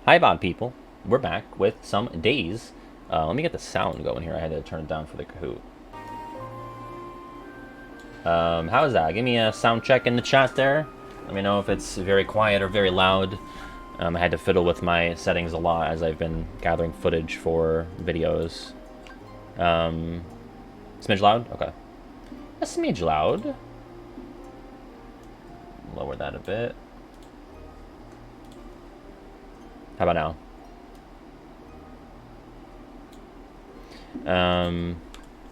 Hi, Bob people. We're back with some days. Let me get the sound going here. I had to turn it down for the Kahoot. How's that? Give me a sound check in the chat there. Let me know if it's very quiet or very loud. I had to fiddle with my settings a lot as I've been gathering footage for videos. Smidge loud? Okay. A smidge loud. Lower that a bit. How about now?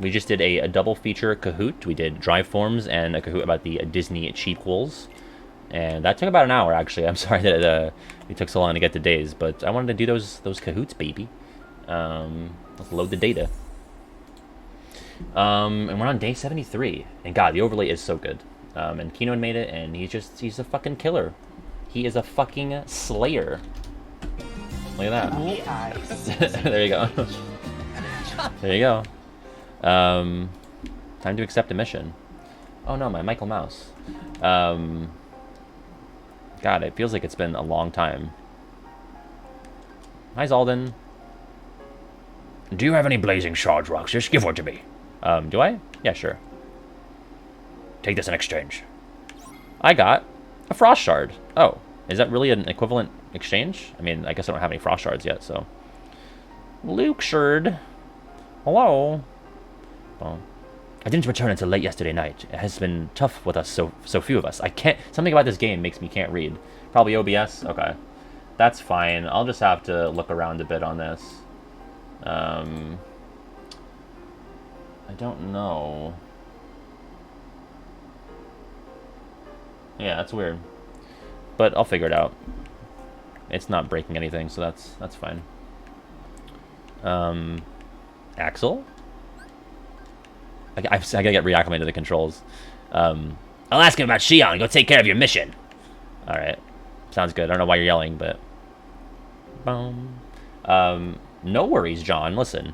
We just did a double feature Kahoot. We did Drive Forms and a Kahoot about the Disney cheapquels. And that took about an hour, actually. I'm sorry that it took so long to get to days, but I wanted to do those Kahoots, baby. Let's load the data. And we're on day 73. And God, the overlay is so good. And Keenan made it, and he's a fucking killer. He is a fucking slayer. Look at that. There you go. There you go. Time to accept a mission. Oh no, my Michael Mouse. God, it feels like it's been a long time. Hi, Zalden. Do you have any blazing shard rocks? Just give one to me. Do I? Yeah, sure. Take this in exchange. I got a frost shard. Oh, is that really an equivalent exchange? I mean, I guess I don't have any frost shards yet, so. Luke shard. Hello. Well, I didn't return until late yesterday night. It has been tough with us, so few of us. I can't. Something about this game makes me can't read. Probably OBS. Okay, that's fine. I'll just have to look around a bit on this. I don't know. Yeah, that's weird. But I'll figure it out. It's not breaking anything, so that's fine. Axel? I gotta get reacclimated to the controls. I'll ask him about Shion. Go take care of your mission. Alright. Sounds good. I don't know why you're yelling, but... no worries, John. Listen.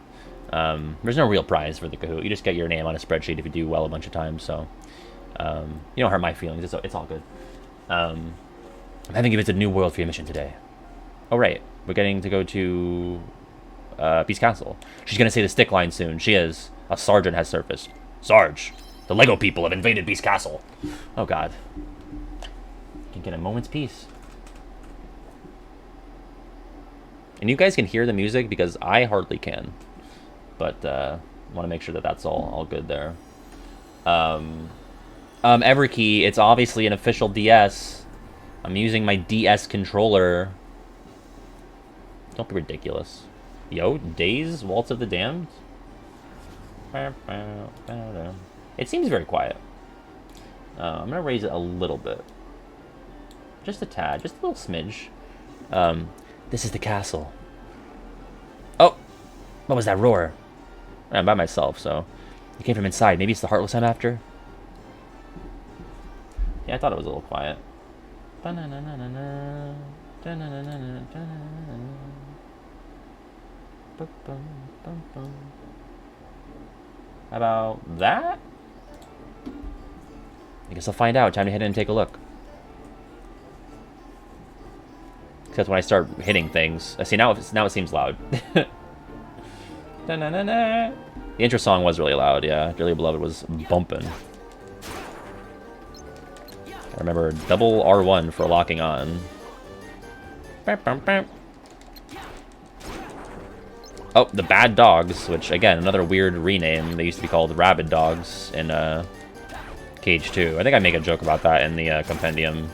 There's no real prize for the Kahoot. You just get your name on a spreadsheet if you do well a bunch of times, so... you don't hurt my feelings. It's all good. I'm having you visit a new world for your mission today. Oh, right. We're getting to go to... Beast Castle. She's gonna say the stick line soon. She is. A sergeant has surfaced. Sarge, the Lego people have invaded Beast Castle. Oh, God. Can get a moment's peace. And you guys can hear the music because I hardly can. But, want to make sure that that's all good there. Everkey, it's obviously an official DS. I'm using my DS controller. Don't be ridiculous. Yo, Days, Waltz of the Damned? It seems very quiet. I'm going to raise it a little bit. Just a tad, just a little smidge. This is the castle. Oh! What was that roar? I'm by myself, so... It came from inside. Maybe it's the Heartless I'm after? Yeah, I thought it was a little quiet. How about that? I guess I'll find out. Time to head in and take a look. Except when I start hitting things. See, now it seems loud. The intro song was really loud, yeah. Dearly Beloved was bumping. I remember double R1 for locking on. Oh, the Bad Dogs, which, again, another weird rename. They used to be called Rabid Dogs in Cage 2. I think I make a joke about that in the compendium.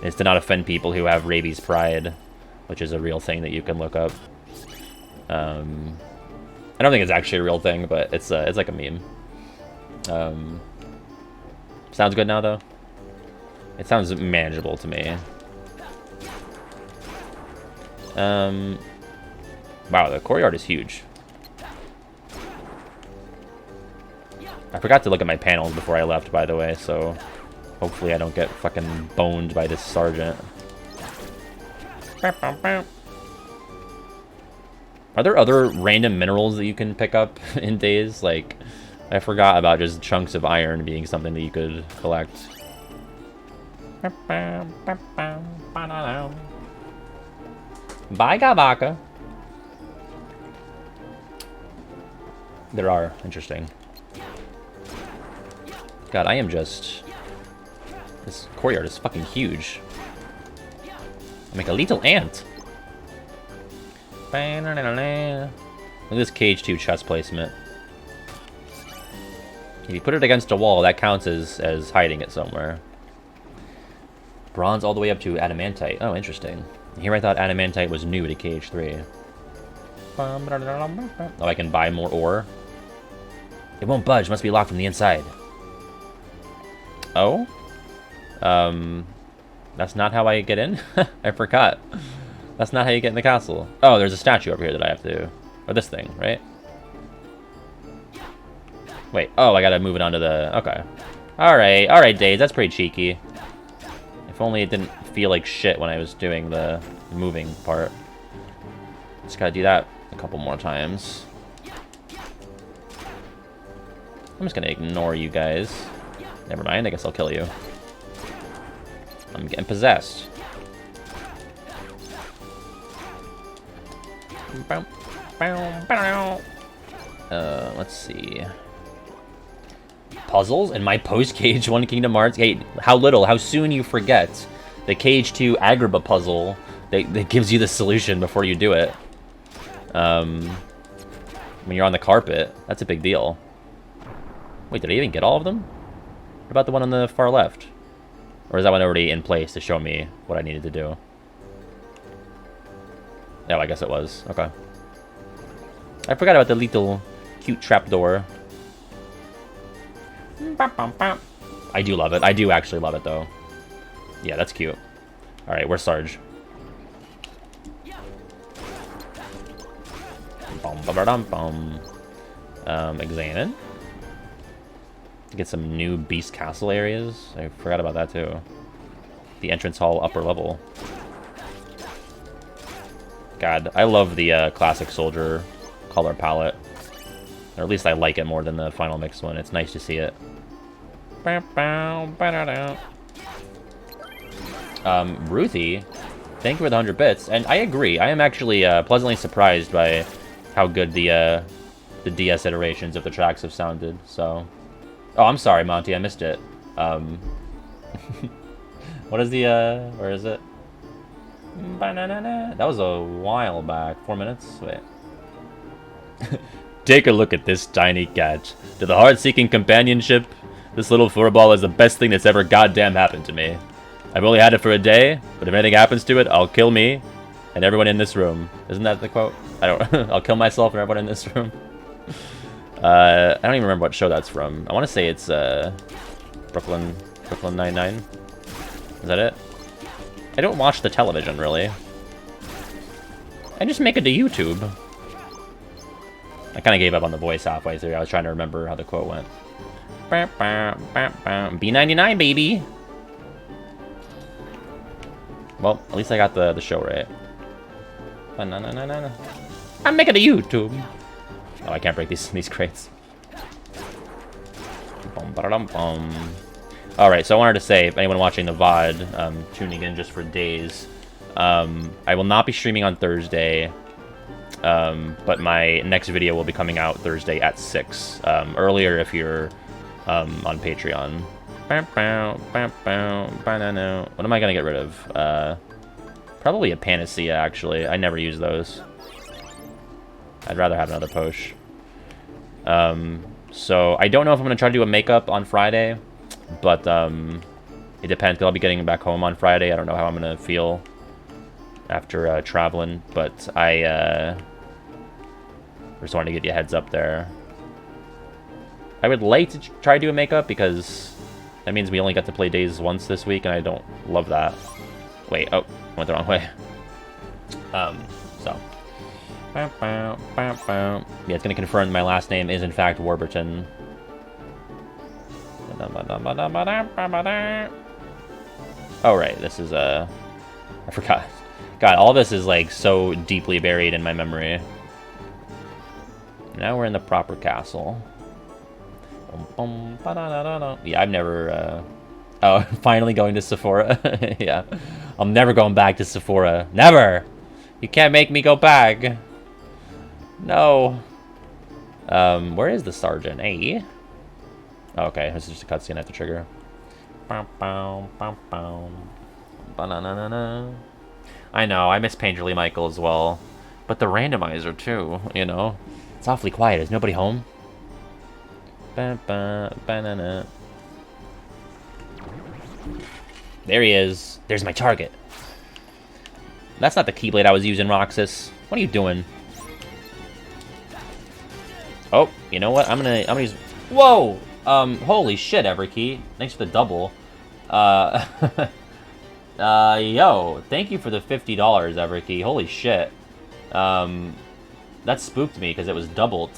Is to not offend people who have rabies pride, which is a real thing that you can look up. I don't think it's actually a real thing, but it's like a meme. Sounds good now, though? It sounds manageable to me. Wow, the courtyard is huge. I forgot to look at my panels before I left, by the way, so hopefully I don't get fucking boned by this sergeant. Are there other random minerals that you can pick up in Days? Like, I forgot about just chunks of iron being something that you could collect. Baka baka. There are. Interesting. God, I am just... This courtyard is fucking huge. I'm like a little ant. Look at this Cage 2 chest placement. If you put it against a wall, that counts as hiding it somewhere. Bronze all the way up to adamantite. Oh, interesting. Here I thought adamantite was new to Cage 3. Oh, I can buy more ore. It won't budge. Must be locked from the inside. Oh? That's not how I get in? I forgot. That's not how you get in the castle. Oh, there's a statue over here that I have to... Or this thing, right? Wait. Oh, I gotta move it onto the... Okay. Alright. Alright, Days. That's pretty cheeky. If only it didn't feel like shit when I was doing the moving part. Just gotta do that a couple more times. I'm just gonna ignore you guys. Never mind, I guess I'll kill you. I'm getting possessed. Let's see. Puzzles in my post-Cage 1 Kingdom Hearts. Hey, how soon you forget the Cage 2 Agrabah puzzle that gives you the solution before you do it. When you're on the carpet, that's a big deal. Wait, did I even get all of them? What about the one on the far left? Or is that one already in place to show me what I needed to do? Oh, I guess it was. Okay. I forgot about the little cute trapdoor. I do love it. I do actually love it, though. Yeah, that's cute. Alright, where's Sarge? Examine. Get some new Beast Castle areas. I forgot about that, too. The entrance hall, upper level. God, I love the classic soldier color palette. Or at least I like it more than the final mix one. It's nice to see it. Ruthie, thank you for the 100 bits. And I agree. I am actually pleasantly surprised by how good the DS iterations of the tracks have sounded. So, oh, I'm sorry, Monty. I missed it. What is the where is it? That was a while back. 4 minutes? Wait. Take a look at this tiny cat. To the heart-seeking companionship, this little furball is the best thing that's ever goddamn happened to me. I've only had it for a day, but if anything happens to it, I'll kill me and everyone in this room. Isn't that the quote? I don't. I'll kill myself and everyone in this room. I don't even remember what show that's from. I want to say it's Brooklyn Nine-Nine. Is that it? I don't watch the television, really. I just make it to YouTube. I kind of gave up on the voice halfway through. I was trying to remember how the quote went. B99, baby! Well, at least I got the show right. I'm making a YouTube! Oh, I can't break these crates. Alright, so I wanted to say, if anyone watching the VOD, tuning in just for days, I will not be streaming on Thursday, but my next video will be coming out Thursday at 6. Earlier if you're on Patreon. What am I going to get rid of? Probably a Panacea, actually. I never use those. I'd rather have another posh. So I don't know if I'm going to try to do a makeup on Friday, but it depends, 'cause I'll be getting back home on Friday. I don't know how I'm going to feel after traveling, but I just wanted to give you a heads up there. I would like to try to do a makeup, because that means we only got to play days once this week, and I don't love that. Wait, oh, went the wrong way. So. Yeah, it's going to confirm my last name is in fact Warburton. Oh, right, this is, I forgot. God, all this is, like, so deeply buried in my memory. Now we're in the proper castle. Yeah, I've never, oh, finally going to Sephora. Yeah. I'm never going back to Sephora. Never! You can't make me go back. No. Where is the sergeant? Hey. Okay, this is just a cutscene I have to trigger. I know, I miss Painterly Michael as well. But the randomizer too, you know? It's awfully quiet. Is nobody home? There he is. There's my target. That's not the Keyblade I was using, Roxas. What are you doing? Oh, you know what? I'm gonna use... Whoa! Holy shit, Everkey. Thanks for the double. Yo, thank you for the $50, Everkey. Holy shit. That spooked me because it was doubled.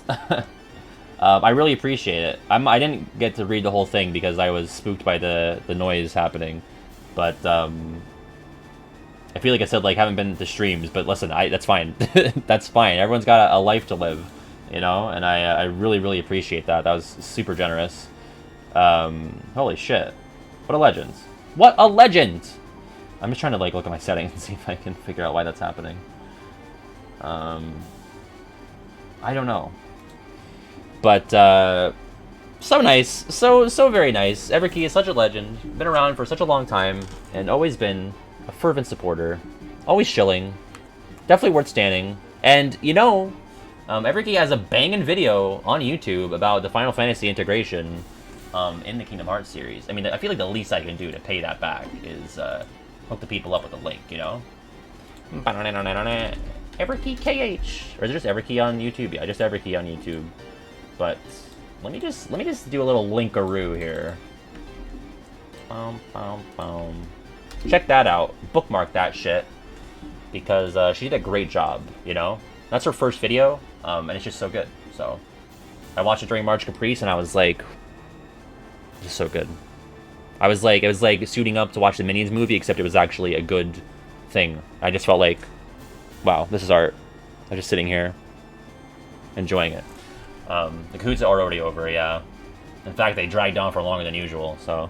I really appreciate it. I didn't get to read the whole thing because I was spooked by the noise happening. But, I feel like I said, like, haven't been to streams, but listen, that's fine. That's fine. Everyone's got a life to live, you know? And I really, really appreciate that. That was super generous. Holy shit. What a legend. What a legend! I'm just trying to, like, look at my settings and see if I can figure out why that's happening. I don't know. But, so nice. So very nice. Everkey is such a legend. Been around for such a long time, and always been a fervent supporter. Always shilling. Definitely worth standing. And, you know, Everkey has a banging video on YouTube about the Final Fantasy integration in the Kingdom Hearts series. I mean, I feel like the least I can do to pay that back is hook the people up with a link, you know? Everkey KH. Or is it just Everkey on YouTube? Yeah, just Everkey on YouTube. But let me just do a little linkaroo here. Check that out. Bookmark that shit. Because she did a great job, you know? That's her first video, and it's just so good. So I watched it during March Caprice, and I was like, just so good. It was like suiting up to watch the Minions movie, except it was actually a good thing. I just felt like, wow, this is art. I'm just sitting here, enjoying it. The Kahoots are already over, yeah. In fact, they dragged on for longer than usual, so...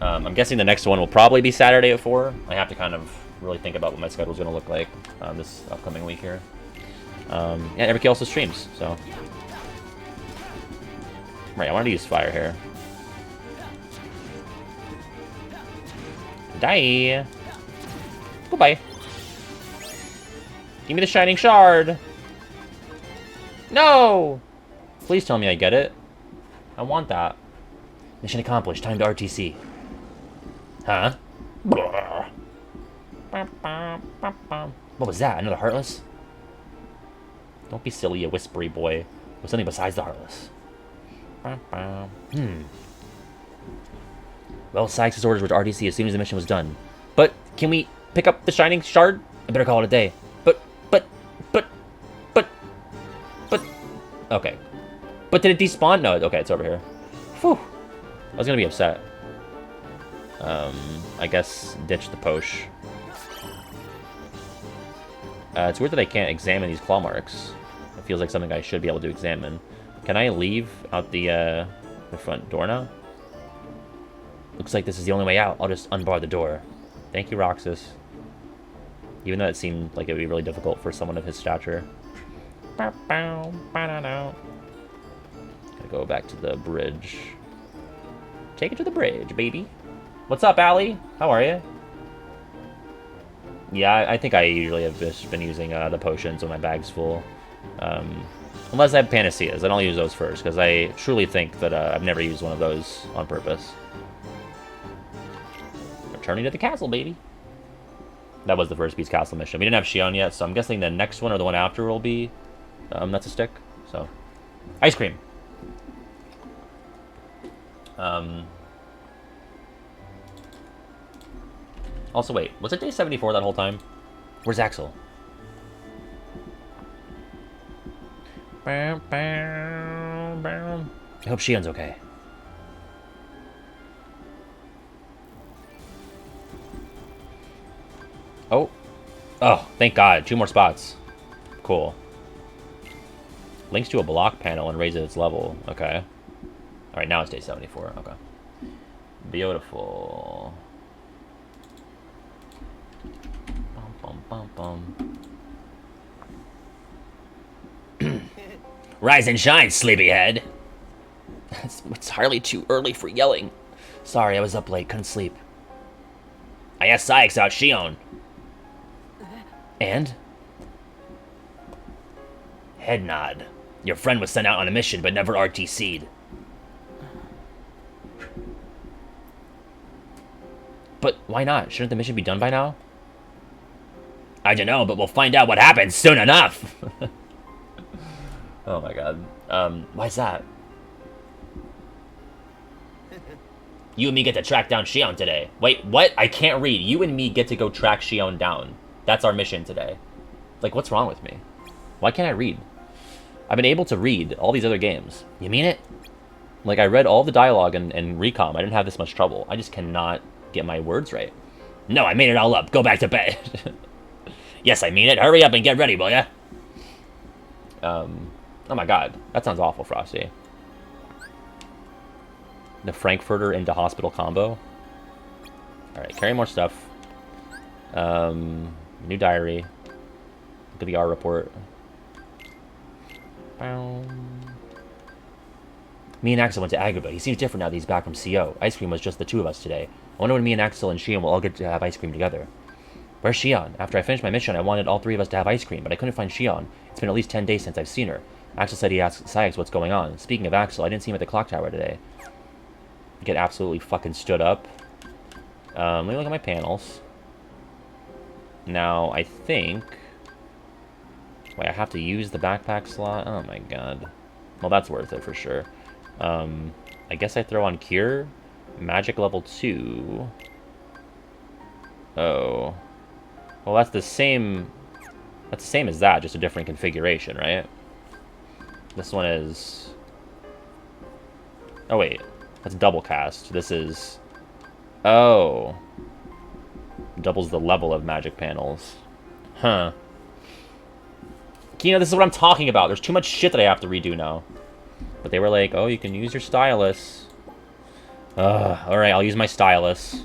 I'm guessing the next one will probably be Saturday at 4. I have to kind of really think about what my schedule's going to look like this upcoming week here. Yeah, Everkey also streams, so... Right, I wanted to use fire here. Die! Goodbye. Give me the Shining Shard! No! Please tell me I get it. I want that. Mission accomplished. Time to RTC. Huh? What was that? Another Heartless? Don't be silly, you whispery boy. Or something besides the Heartless. Well, Sykes' orders were to RTC as soon as the mission was done. But can we pick up the Shining Shard? I better call it a day. But... Okay. But did it despawn? No, okay, it's over here. Whew. I was gonna be upset. I guess ditch the posh. It's weird that I can't examine these claw marks. It feels like something I should be able to examine. Can I leave out the front door now? Looks like this is the only way out. I'll just unbar the door. Thank you, Roxas. Even though it seemed like it would be really difficult for someone of his stature. Gotta go back to the bridge. Take it to the bridge, baby. What's up, Allie? How are you? Yeah, I think I usually have just been using the potions when my bag's full. Unless I have Panaceas. I don't use those first, because I truly think that I've never used one of those on purpose. Returning to the castle, baby. That was the first Beast Castle mission. We didn't have Shion yet, so I'm guessing the next one or the one after will be... that's a stick. So, ice cream. Also, wait, was it day 74 that whole time? Where's Axel? I I hope Shion's okay. Oh. Oh, thank God. 2 more spots. Cool. Links to a block panel and raises its level. Okay. Alright, now it's day 74. Okay. Beautiful. Rise and shine, sleepyhead. It's hardly too early for yelling. Sorry, I was up late, couldn't sleep. I asked Sykes out Shion. And? Head nod. Your friend was sent out on a mission, but never RTC'd. But why not? Shouldn't the mission be done by now? I don't know, but we'll find out what happens soon enough. Oh my god. Why's that? You and me get to track down Shion today. Wait, what? I can't read. You and me get to go track Shion down. That's our mission today. Like, what's wrong with me? Why can't I read? I've been able to read all these other games. You mean it? Like, I read all the dialogue in Recon. I didn't have this much trouble. I just cannot get my words right. No, I made it all up. Go back to bed. Yes, I mean it. Hurry up and get ready, will ya? Oh my god. That sounds awful, Frosty. The Frankfurter into hospital combo. Alright, carry more stuff. New diary. Look at the R report. Me and Axel went to Agrabah. He seems different now that he's back from CO. Ice cream was just the two of us today. I wonder when me and Axel and Shion will all get to have ice cream together. Where's Shion? After I finished my mission, I wanted all three of us to have ice cream, but I couldn't find Shion. It's been at least 10 days since I've seen her. Axel said he asked Sykes what's going on. Speaking of Axel, I didn't see him at the clock tower today. Get absolutely fucking stood up. Let me look at my panels. Now, I think... Wait, I have to use the backpack slot? Oh my god. Well, that's worth it for sure. I guess I throw on Cure. Magic level 2. Oh. Well, that's the same... That's the same as that, just a different configuration, right? This one is... Oh, wait. That's double cast. This is... Oh. Doubles the level of magic panels. Huh. Kino, this is what I'm talking about. There's too much shit that I have to redo now. But they were like, oh, you can use your stylus. Alright, I'll use my stylus.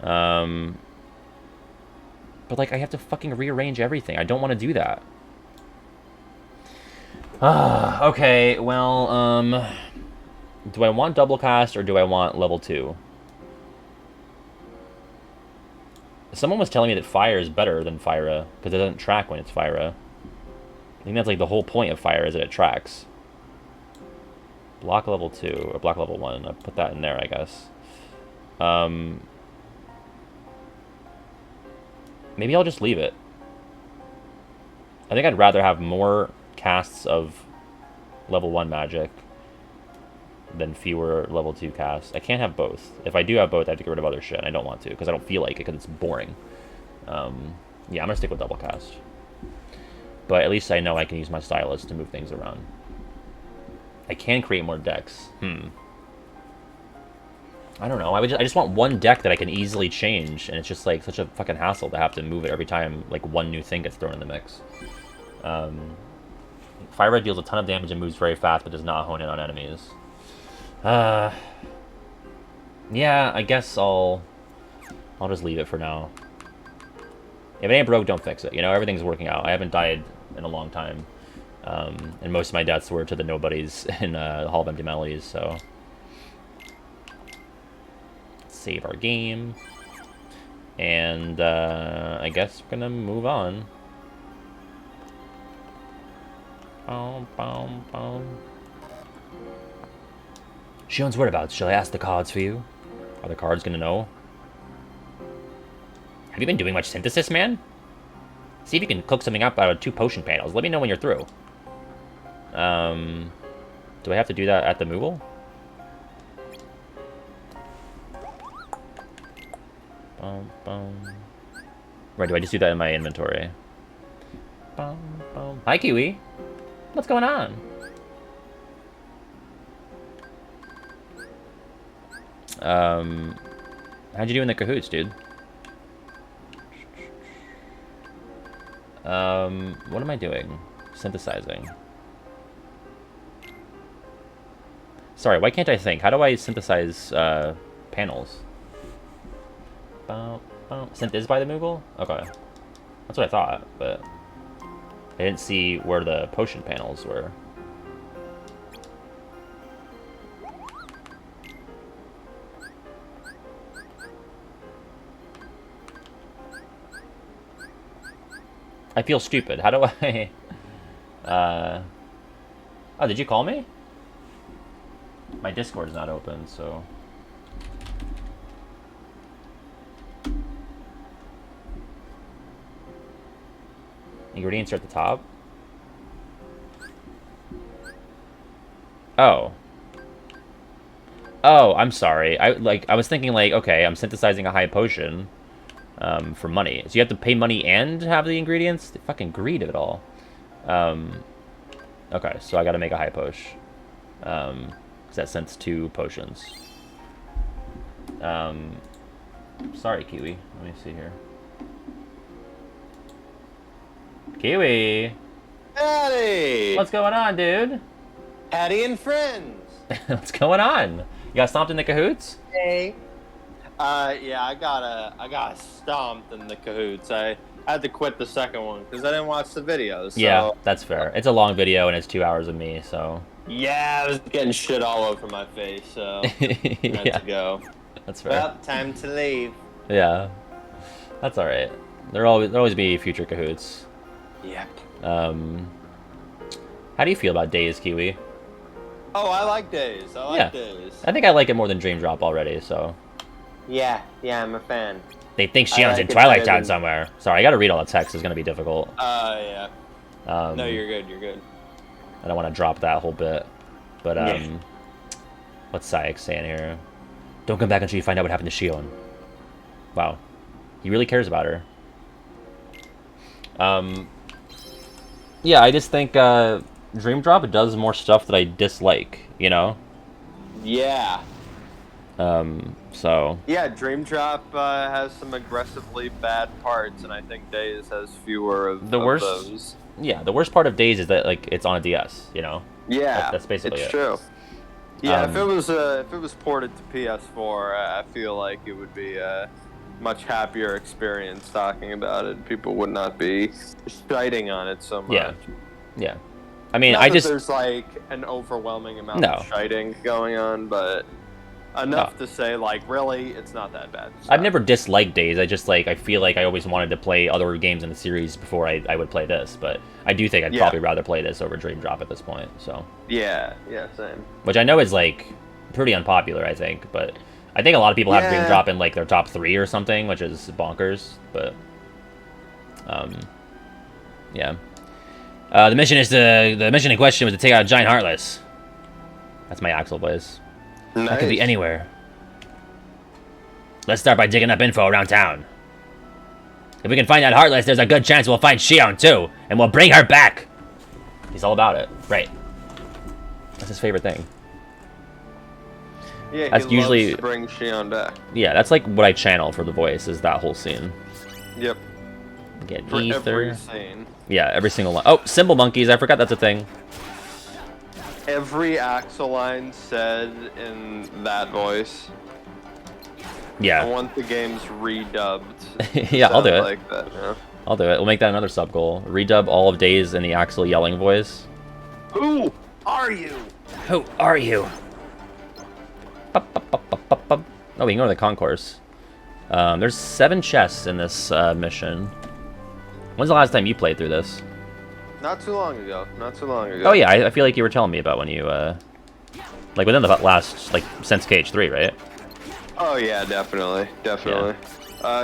But, like, I have to fucking rearrange everything. I don't want to do that. Okay, well, do I want double cast or do I want level 2? Someone was telling me that fire is better than Fyra, because it doesn't track when it's Fyra. I think that's like the whole point of fire is that it tracks. Block level 2, or block level 1. I'll put that in there, I guess. Maybe I'll just leave it. I think I'd rather have more casts of level 1 magic than fewer level 2 casts. I can't have both. If I do have both, I have to get rid of other shit. I don't want to, because I don't feel like it, because it's boring. Yeah, I'm going to stick with double cast. But at least I know I can use my stylus to move things around. I can create more decks. I don't know. I just want one deck that I can easily change, and it's just like such a fucking hassle to have to move it every time like one new thing gets thrown in the mix. Fire Red deals a ton of damage and moves very fast, but does not hone in on enemies. Yeah, I guess I'll just leave it for now. If it ain't broke, don't fix it. You know, everything's working out. I haven't died in a long time. And most of my deaths were to the nobodies in Hall of Empty Melodies, so... Save our game. And, I guess we're gonna move on. Shion's whereabouts. Shall I ask the cards for you? Are the cards gonna know? Have you been doing much synthesis, man? See if you can cook something up out of 2 potion panels. Let me know when you're through. Do I have to do that at the Moogle? Right, do I just do that in my inventory? Hi, Kiwi. What's going on? How'd you do in the Cahoots, dude? What am I doing? Synthesizing. Sorry, why can't I think? How do I synthesize, panels? Synth is by the Moogle? Okay. That's what I thought, but I didn't see where the potion panels were. I feel stupid. How do I... Oh, did you call me? My Discord's not open, so... Ingredients are at the top? Oh. Oh, I'm sorry. I was thinking like, okay, I'm synthesizing a high potion for money. So you have to pay money and have the ingredients? The fucking greed of it all. Okay, so I gotta make a high potion. Because that sends 2 potions. Sorry, Kiwi. Let me see here. Kiwi! Howdy! What's going on, dude? Hattie and friends! What's going on? You got stomped in the cahoots? Hey. Yeah, I got stomped in the cahoots. I had to quit the second one because I didn't watch the videos. So. Yeah, that's fair. It's a long video and it's 2 hours of me, so... Yeah, I was getting shit all over my face, so I had to go. That's fair. Well, time to leave. Yeah. That's alright. There'll always be future cahoots. Yep. How do you feel about Days, Kiwi? Oh, I like Days. I like Days. I think I like it more than Dream Drop already, so... Yeah, I'm a fan. They think Shion's in Twilight Town somewhere. Sorry, I gotta read all the text. It's gonna be difficult. Yeah. No, you're good, you're good. I don't want to drop that whole bit. But, what's Sayek saying here? Don't come back until you find out what happened to Shion. Wow. He really cares about her. Yeah, I just think, Dream Drop does more stuff that I dislike, you know? Yeah. So... Yeah, Dream Drop has some aggressively bad parts, and I think Days has fewer of those. Yeah, the worst part of Days is that, like, it's on a DS, you know? Yeah, that's basically it's it. true. Yeah, if it was ported to PS4, I feel like it would be a much happier experience talking about it. People would not be shiting on it so much. Yeah. I mean, not that there's like an overwhelming amount of shiting going on, but enough to say, like, really, it's not that bad. I've never disliked Days. I just, like, I feel like I always wanted to play other games in the series before I would play this, but I do think I'd probably rather play this over Dream Drop at this point, so. Yeah, same. Which I know is, like, pretty unpopular, I think, but I think a lot of people have Dream Drop in, like, their top 3 or something, which is bonkers, but, yeah. The mission in question was to take out a giant Heartless. That's my Axel voice. Nice. That could be anywhere. Let's start by digging up info around town. If we can find that Heartless, there's a good chance we'll find Shion too, and we'll bring her back. He's all about it, right? That's his favorite thing. Yeah, that's he usually loves to bring Shion back. Yeah, that's like what I channel for the voice is that whole scene. Yep. Get for ether. every scene. Yeah, every single line. Oh, symbol monkeys! I forgot that's a thing. Every Axel line said in that voice. Yeah. I want the games redubbed. Yeah, I'll do it. Like that, yeah. I'll do it. We'll make that another sub goal. Redub all of Days in the Axel yelling voice. Who are you? Who are you? Oh, we can go to the concourse. There's 7 chests in this mission. When's the last time you played through this? Not too long ago. Oh yeah, I feel like you were telling me about when you, like within the last, like, since KH3, right? Oh yeah, definitely. Yeah.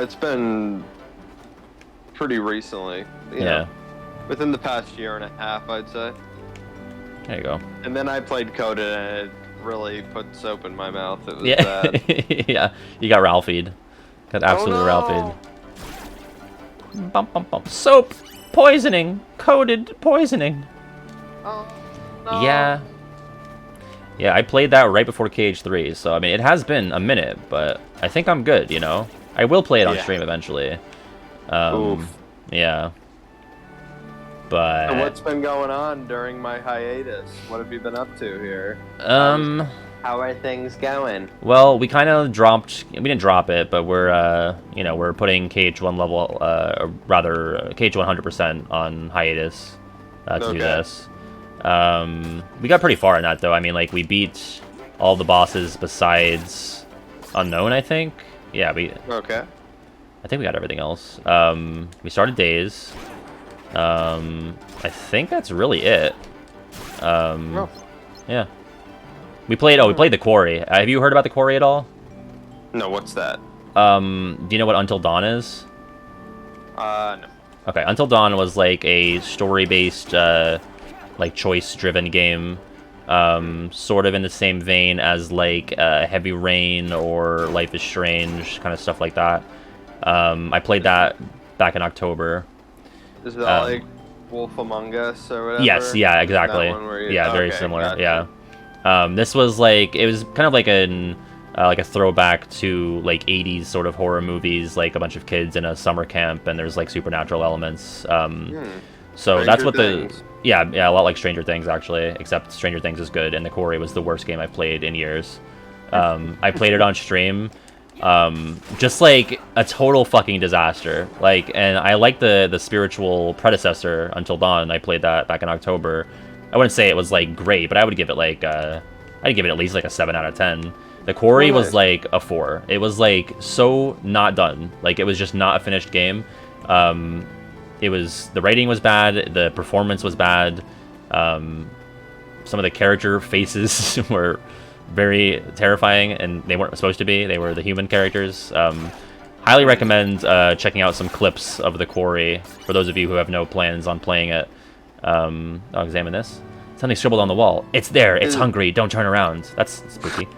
It's been pretty recently. You know, within the past year and a half, I'd say. There you go. And then I played Coded, and it really put soap in my mouth. It was bad. Yeah, you got Ralphied. Got absolutely Ralphied. Bump, bump, bump. Soap! Poisoning! Coded poisoning! Oh, no. Yeah. Yeah, I played that right before KH3, so I mean, it has been a minute, but I think I'm good, you know? I will play it on stream eventually. Oof. Yeah. But... So what's been going on during my hiatus? What have you been up to here? How are things going? Well, we kind of dropped. We didn't drop it, but we're you know, we're putting KH1 level, rather KH 100% on hiatus to do this. We got pretty far in that though. I mean, like we beat all the bosses besides Unknown, I think. Yeah, Okay. I think we got everything else. We started Days. I think that's really it. Yeah. We played the Quarry. Have you heard about the Quarry at all? No, what's that? Do you know what Until Dawn is? No. Okay, Until Dawn was like a story-based, like choice-driven game, sort of in the same vein as like Heavy Rain or Life is Strange, kind of stuff like that. I played that back in October. Is that like Wolf Among Us or whatever? Yes, yeah, exactly. Yeah, very similar. Gotcha. Yeah. This was like, it was kind of like a throwback to like 80s sort of horror movies, like a bunch of kids in a summer camp, and there's like supernatural elements. So that's what yeah, a lot like Stranger Things actually, except Stranger Things is good, and The Quarry was the worst game I've played in years. I played it on stream. Just like a total fucking disaster. Like, and I like the spiritual predecessor, Until Dawn. I played that back in October. I wouldn't say it was like great, but I would give it like I'd give it at least like a 7 out of 10. The Quarry was like a 4. It was like so not done. Like it was just not a finished game. The writing was bad, the performance was bad. Some of the character faces were very terrifying, and they weren't supposed to be. They were the human characters. Highly recommend checking out some clips of The Quarry for those of you who have no plans on playing it. I'll examine this. Something scribbled on the wall. It's there. It's hungry. Don't turn around. That's spooky.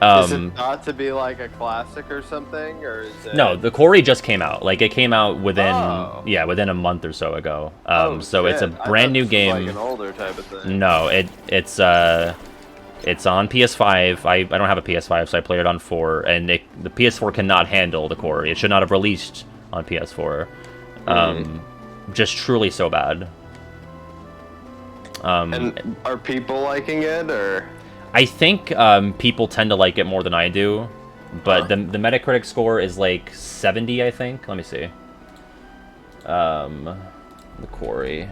Is it not to be like a classic or something, or is it... No, The Quarry just came out. Like it came out within within a month or so ago. So it's a brand new game. Like an older type of thing. No, it's on PS5. I don't have a PS5, so I played it on 4, and the PS4 cannot handle The Quarry. It should not have released on PS4. Just truly so bad. And are people liking it, or? I think people tend to like it more than I do, but the Metacritic score is like 70, I think. Let me see. The Quarry.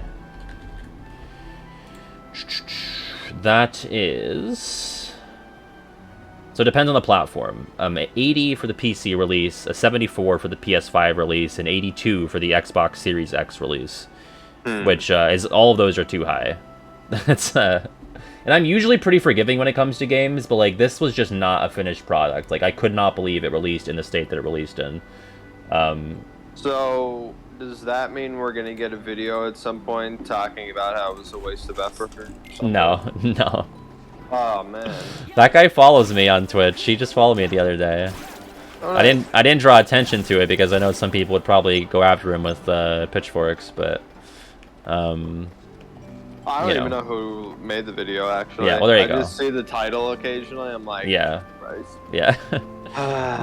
That is... So it depends on the platform. 80 for the PC release, a 74 for the PS5 release, and 82 for the Xbox Series X release. Which is, all of those are too high. That's and I'm usually pretty forgiving when it comes to games, but like this was just not a finished product. Like I could not believe it released in the state that it released in. So does that mean we're gonna get a video at some point talking about how it was a waste of effort or something? No. Oh man. That guy follows me on Twitch. He just followed me the other day. Oh, nice. I didn't draw attention to it because I know some people would probably go after him with pitchforks, but I don't even know who made the video, actually. Yeah, well, there you go. I just see the title occasionally. I'm like, yeah, Christ. Yeah.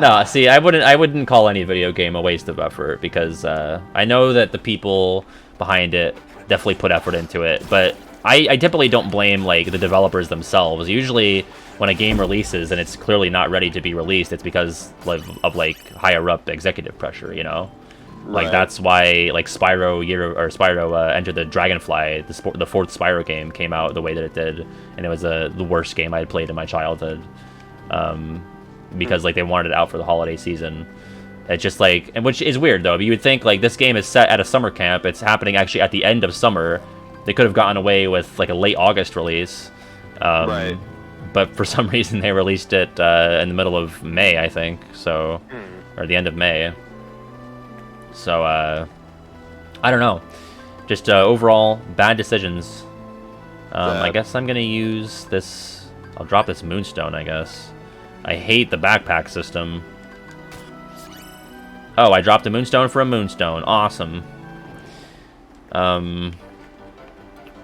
No, see, I wouldn't call any video game a waste of effort because I know that the people behind it definitely put effort into it, but I typically don't blame like the developers themselves. Usually, when a game releases and it's clearly not ready to be released, it's because of like higher up executive pressure, you know. Right. Like that's why like Spyro Enter the Dragonfly, the fourth Spyro game came out the way that it did, and it was the worst game I had played in my childhood, because like they wanted it out for the holiday season. It's just like, and which is weird though. But you would think like this game is set at a summer camp. It's happening actually at the end of summer. They could have gotten away with like a late August release, right? But for some reason they released it in the middle of May, I think. So, or the end of May. So, I don't know. Just overall, bad decisions. I guess I'm going to use this... I'll drop this Moonstone, I guess. I hate the backpack system. Oh, I dropped a Moonstone for a Moonstone. Awesome.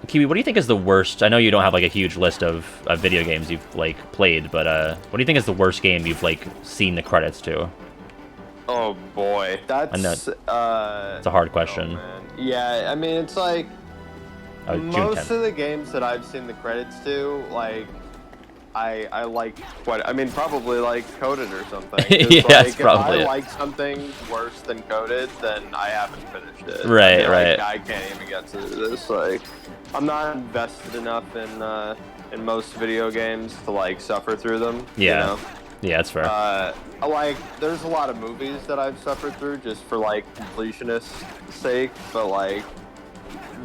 Kiwi, what do you think is the worst... I know you don't have, like, a huge list of video games you've, like, played, but what do you think is the worst game you've, like, seen the credits to? Oh boy, that's it's a hard question. Oh, yeah, I mean it's like most of the games that I've seen the credits to, like I like what I mean, probably like Coded or something. 'Cause, Yeah, like, that's if probably I it. like something worse than Coded, then I haven't finished it. Right, I feel right. Like, I can't even get to this. Like, I'm not invested enough in most video games to like suffer through them. Yeah. You know? Yeah, that's fair. Like, there's a lot of movies that I've suffered through just for like completionist's sake, but like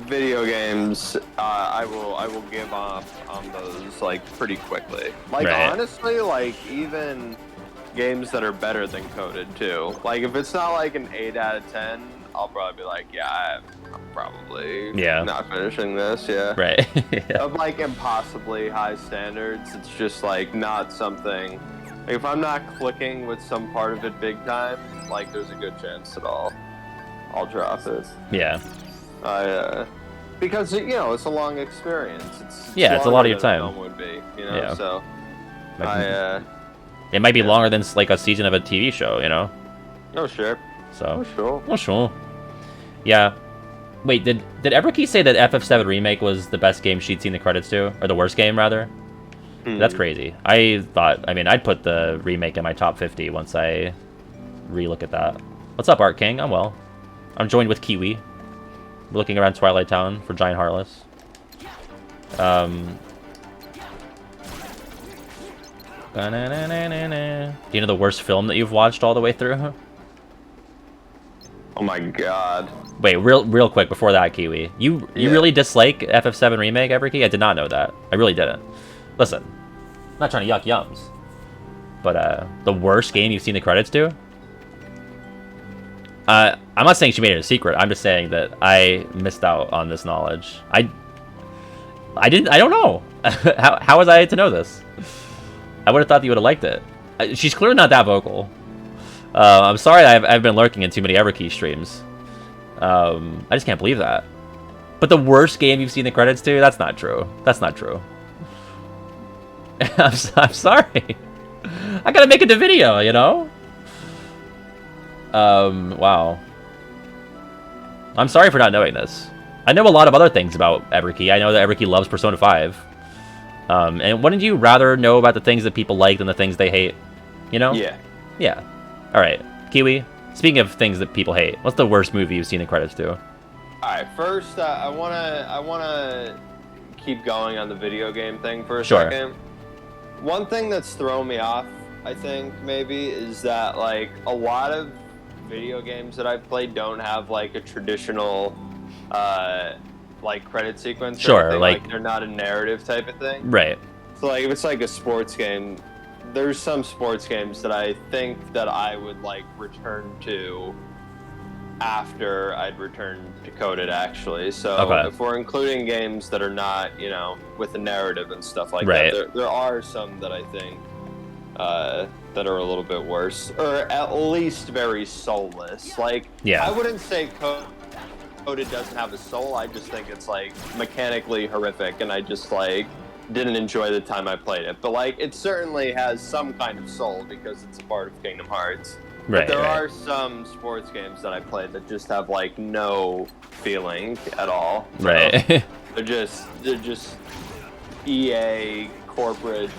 video games, I will give up on those like pretty quickly. Like Right. honestly, like even games that are better than Coded too. Like if it's not like an 8 out of 10, I'll probably be like, yeah, I'm probably not finishing this. Yeah. Right. Yeah. Of like impossibly high standards, it's just like not something. Like, if I'm not clicking with some part of it big time, like there's a good chance that I'll drop it. Yeah. Because you know it's a long experience. It's it's a lot of your longer than time. a film would be, you know. Yeah. So It might be longer than like a season of a TV show, you know. oh sure, So. sure. Oh sure. Yeah. Wait, did Everkey say that FF7 Remake was the best game she'd seen the credits to, or the worst game rather? That's crazy. I mean, I'd put the remake in my top 50 once I re-look at that. What's up, Art King? I'm well. I'm joined with Kiwi. We're looking around Twilight Town for Giant Heartless. Do you know the worst film that you've watched all the way through? Oh my god. Wait, real quick before that, Kiwi. You really dislike FF7 Remake, Everkey? I did not know that. I really didn't. Listen, I'm not trying to yuck yums, but the worst game you've seen the credits to? I'm not saying she made it a secret. I'm just saying that I missed out on this knowledge. I don't know. How was I to know this? I would have thought that you would have liked it. She's clearly not that vocal. I'm sorry I've been lurking in too many Everkey streams. I just can't believe that. But the worst game you've seen the credits to? That's not true. That's not true. I'm sorry. I gotta make it a video, you know? Wow. I'm sorry for not knowing this. I know a lot of other things about Everkey. I know that Everkey loves Persona 5. And wouldn't you rather know about the things that people like than the things they hate? You know? Yeah. Yeah. Alright. Kiwi, speaking of things that people hate, what's the worst movie you've seen the credits to? Alright, first, I wanna keep going on the video game thing for a Sure. second. One thing that's thrown me off, I think, maybe, is that, like, a lot of video games that I've played don't have, like, a traditional, like, credit sequence. Sure, or anything. like they're not a narrative type of thing. Right. So, like, if it's, like, a sports game, there's some sports games that I think that I would, like, return to after I'd return to Coded, actually. So if we're including games that are not, you know, with a narrative and stuff like that, there are some that I think that are a little bit worse, or at least very soulless. Like, I wouldn't say Coded doesn't have a soul. I just think it's, like, mechanically horrific, and I just, like, didn't enjoy the time I played it. But, like, it certainly has some kind of soul because it's a part of Kingdom Hearts. But there are some sports games that I played that just have, like, no feeling at all. So right. They're just EA corporate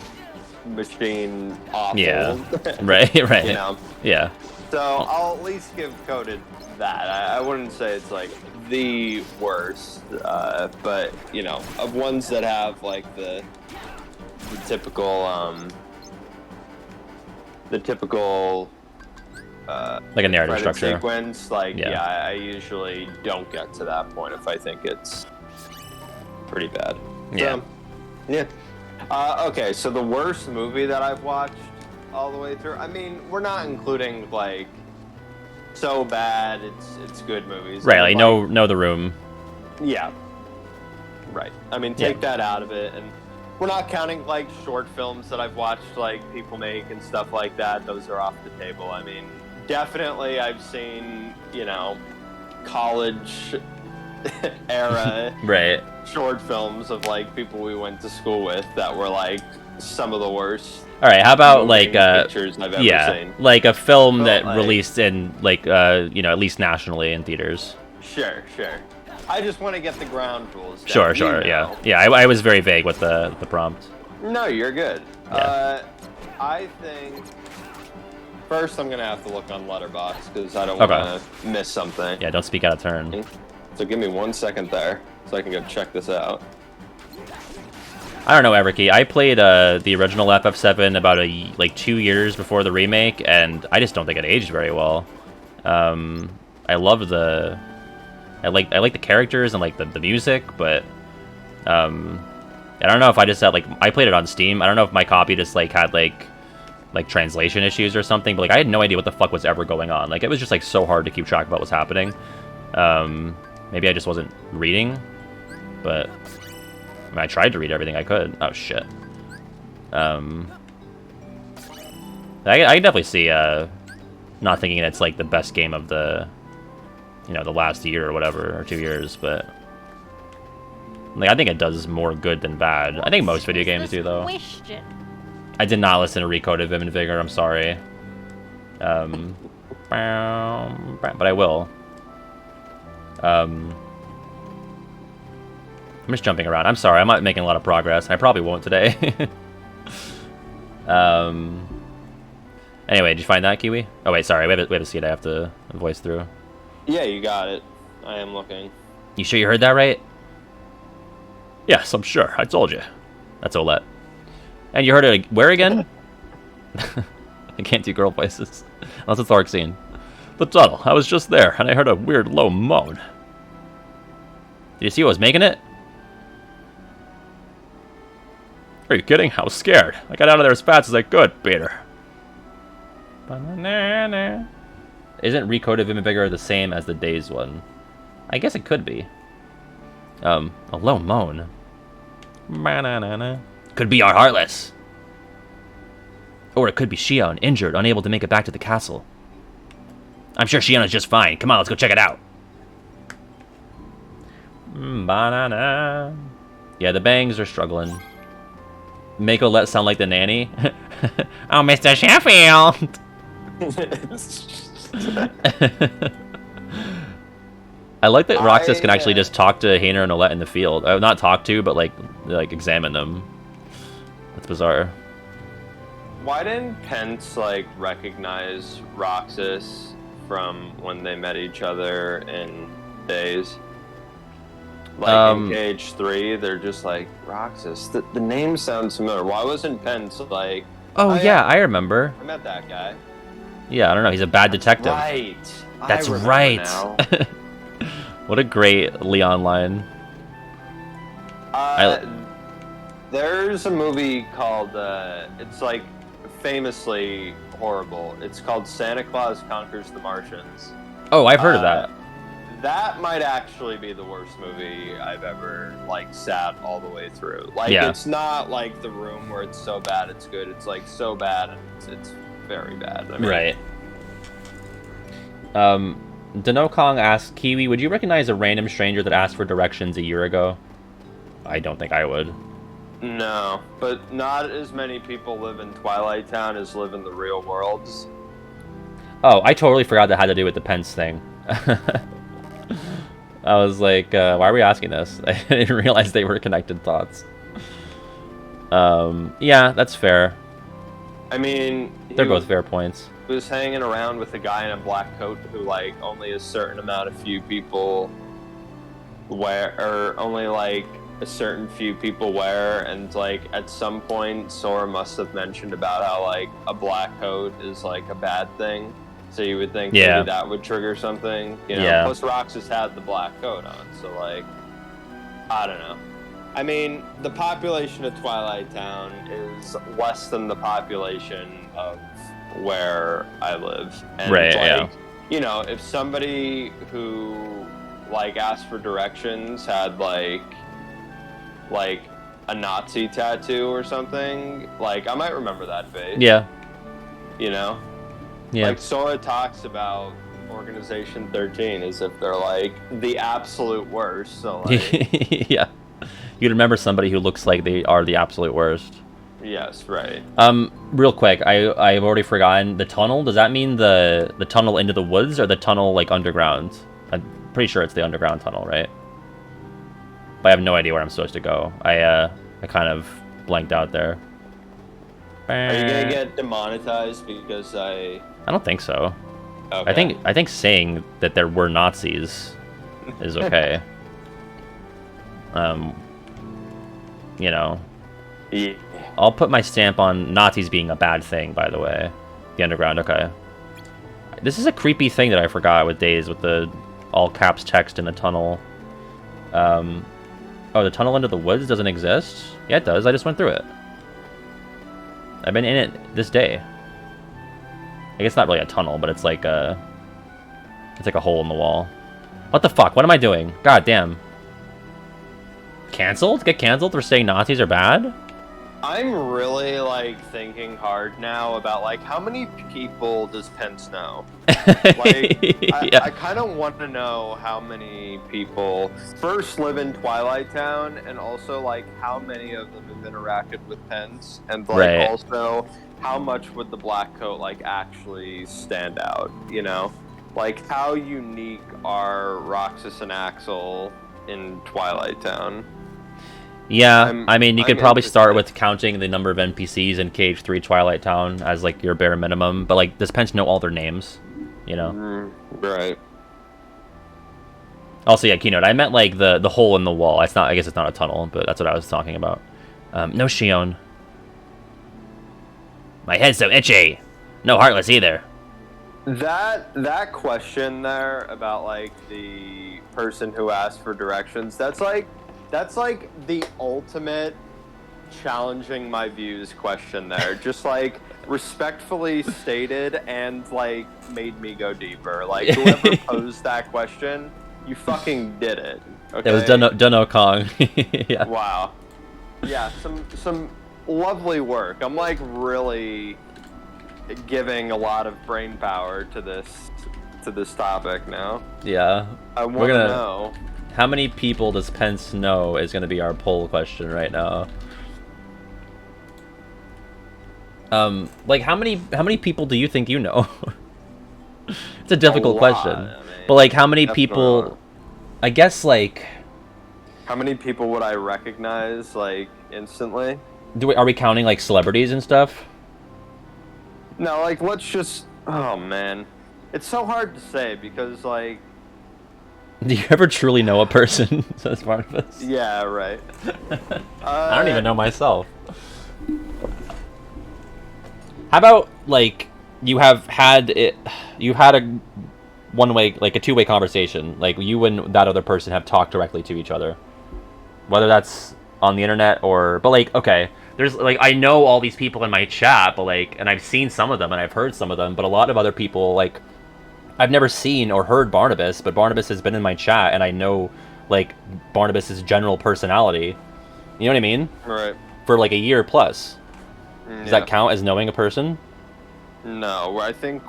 machine awful. Yeah. Right. Right. You know. Yeah. So I'll at least give Coded that. I wouldn't say it's like the worst, but you know, of ones that have like the typical like a narrative credit structure sequence. Like I usually don't get to that point if I think it's pretty bad. Yeah. So, yeah. Okay, so the worst movie that I've watched all the way through. I mean, we're not including like so bad it's good movies. Right, like know the room. Yeah. Right. I mean, take that out of it, and we're not counting like short films that I've watched like people make and stuff like that. Those are off the table. I mean, definitely I've seen, you know, college era right short films of like people we went to school with that were like some of the worst. All right, how about like pictures I've ever seen. Like a film But, that like, released in like you know, at least nationally in theaters. Sure. I just want to get the ground rules down. Sure, You know. yeah. I was very vague with the prompt. No, you're good. I think first I'm gonna have to look on Letterboxd because I don't want to miss something. Yeah, don't speak out of turn. So give me 1 second there so I can go check this out. I don't know, Everkey. I played the original FF7 about 2 years before the remake, and I just don't think it aged very well. I love the... I like the characters and like the music, but I don't know if I just had I played it on Steam. I don't know if my copy just had translation issues or something, but I had no idea what the fuck was ever going on. It was just so hard to keep track of what was happening. Maybe I just wasn't reading, but I mean, I tried to read everything I could. Oh shit. I can definitely see not thinking it's the best game of the the last year or whatever, or 2 years, but I think it does more good than bad. I think most video games do, though. Question. I did not listen to Recode of Vim and Vigor, I'm sorry. But I will. I'm just jumping around. I'm sorry, I'm not making a lot of progress. I probably won't today. Anyway, did you find that, Kiwi? Oh wait, sorry, we have a seat I have to voice through. Yeah, you got it. I am looking. You sure you heard that right? Yes, I'm sure. I told you. That's Olette. And you heard it where again? I can't do girl voices. Unless it's Arxine. The tunnel. I was just there, and I heard a weird low moan. Did you see what was making it? Are you kidding? I was scared. I got out of there as fast as I could, Peter. Ba-na-na-na. Isn't Recode of Vim and Vigor the same as the Days one? I guess it could be. A low moan. Ba-na-na-na. Could be our Heartless. Or it could be Shion, injured, unable to make it back to the castle. I'm sure Shion is just fine. Come on, let's go check it out. Ba-na-na. Yeah, the bangs are struggling. Make Olette sound like the nanny. Oh, Mr. Sheffield! I like that Roxas can actually just talk to Hainer and Olette in the field. Not talk to, but like examine them. That's bizarre. Why didn't Pence recognize Roxas from when they met each other in Days? In Cage 3, they're just Roxas. The name sounds familiar. Why wasn't Pence Oh yeah, I remember. I met that guy. Yeah, I don't know. He's a bad detective. Right. That's right. What a great Leon line. There's a movie called, it's famously horrible. It's called Santa Claus Conquers the Martians. Oh, I've heard of that. That might actually be the worst movie I've ever sat all the way through. It's not The Room where it's so bad it's good. It's so bad and it's very bad. I mean, right. Denokong asks, Kiwi, would you recognize a random stranger that asked for directions a year ago? I don't think I would. No, but not as many people live in Twilight Town as live in the real worlds. Oh, I totally forgot that had to do with the Pence thing. I was like, why are we asking this? I didn't realize they were connected thoughts. Yeah, that's fair. I mean... They're both fair points. He was hanging around with a guy in a black coat who, only a certain amount of few people wear, or only, a certain few people wear, and, at some point, Sora must have mentioned about how, a black coat is, a bad thing. So you would think maybe that would trigger something, you know? Yeah. Plus Roxas had the black coat on, so, I don't know. I mean, the population of Twilight Town is less than the population of where I live. And right, yeah. You know, if somebody who, asked for directions had, a Nazi tattoo or something, I might remember that face. Yeah. You know? Yeah. Sora talks about Organization 13 as if they're, the absolute worst, so, yeah. You'd remember somebody who looks like they are the absolute worst. Yes, right. Real quick, I've already forgotten the tunnel. Does that mean the tunnel into the woods or the tunnel underground? I'm pretty sure it's the underground tunnel, right? But I have no idea where I'm supposed to go. I kind of blanked out there. Are you gonna get demonetized because I don't think so. Okay. I think saying that there were Nazis is okay. You know, Yeah. I'll put my stamp on Nazis being a bad thing. By the way, the underground. Okay. This is a creepy thing that I forgot with Days with the all caps text in the tunnel. Oh, the tunnel into the woods doesn't exist? Yeah, it does. I just went through it. I've been in it this day. I guess it's not really a tunnel, but it's like a hole in the wall. What the fuck? What am I doing? God damn. Canceled? Get canceled for saying Nazis are bad? I'm really like thinking hard now about like how many people does Pence know? Like, Yeah. I kind of want to know how many people first live in Twilight Town, and also like how many of them have interacted with Pence, and like Right. also how much would the black coat like actually stand out? You know, like how unique are Roxas and Axel in Twilight Town? Yeah, I mean, you could I'm probably start interested. with counting the number of NPCs in KH3 Twilight Town as, like, your bare minimum. But, like, does Pence know all their names? You know? Right. Also, yeah, Keynote, I meant, like, the hole in the wall. It's not, I guess it's not a tunnel, but that's what I was talking about. No Shion. My head's so itchy. No Heartless either. That question there about like the person who asked for directions, that's like the ultimate challenging my views question there. Just like respectfully stated and like made me go deeper. Like whoever posed that question, you fucking did it. Okay. It was Dunno Kong. Yeah. Wow. Yeah, some lovely work. I'm like really giving a lot of brain power to this topic now. Yeah. I want to know. How many people does Pence know is going to be our poll question right now. Like how many people do you think you know? It's a difficult question. I mean, But like how many that's people not- I guess like How many people would I recognize like instantly? are we counting like celebrities and stuff? No, like let's just. Oh man, it's so hard to say because like. Do you ever truly know a person? Says Barnabas. Yeah, right. I don't even know myself. How about like you had a one-way, like a two-way conversation, like you and that other person have talked directly to each other, whether that's on the internet but like okay, there's like I know all these people in my chat, but like, and I've seen some of them and I've heard some of them, but a lot of other people like I've never seen or heard Barnabas, but Barnabas has been in my chat and I know like Barnabas's general personality. You know what I mean? Right. For like a year plus. Does Yeah. that count as knowing a person? No, I think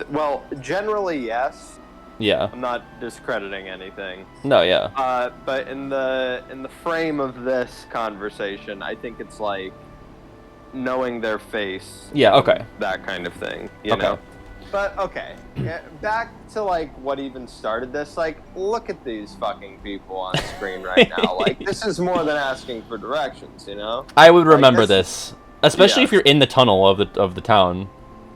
well, generally yes. Yeah. I'm not discrediting anything. No, yeah. But in the frame of this conversation, I think it's like knowing their face. Yeah, okay. That kind of thing. You Okay. know. But okay, yeah, back to like what even started this. Like, look at these fucking people on screen right now. Like, this is more than asking for directions. You know. I would remember Like, this. Especially yeah. if you're in the tunnel of the town.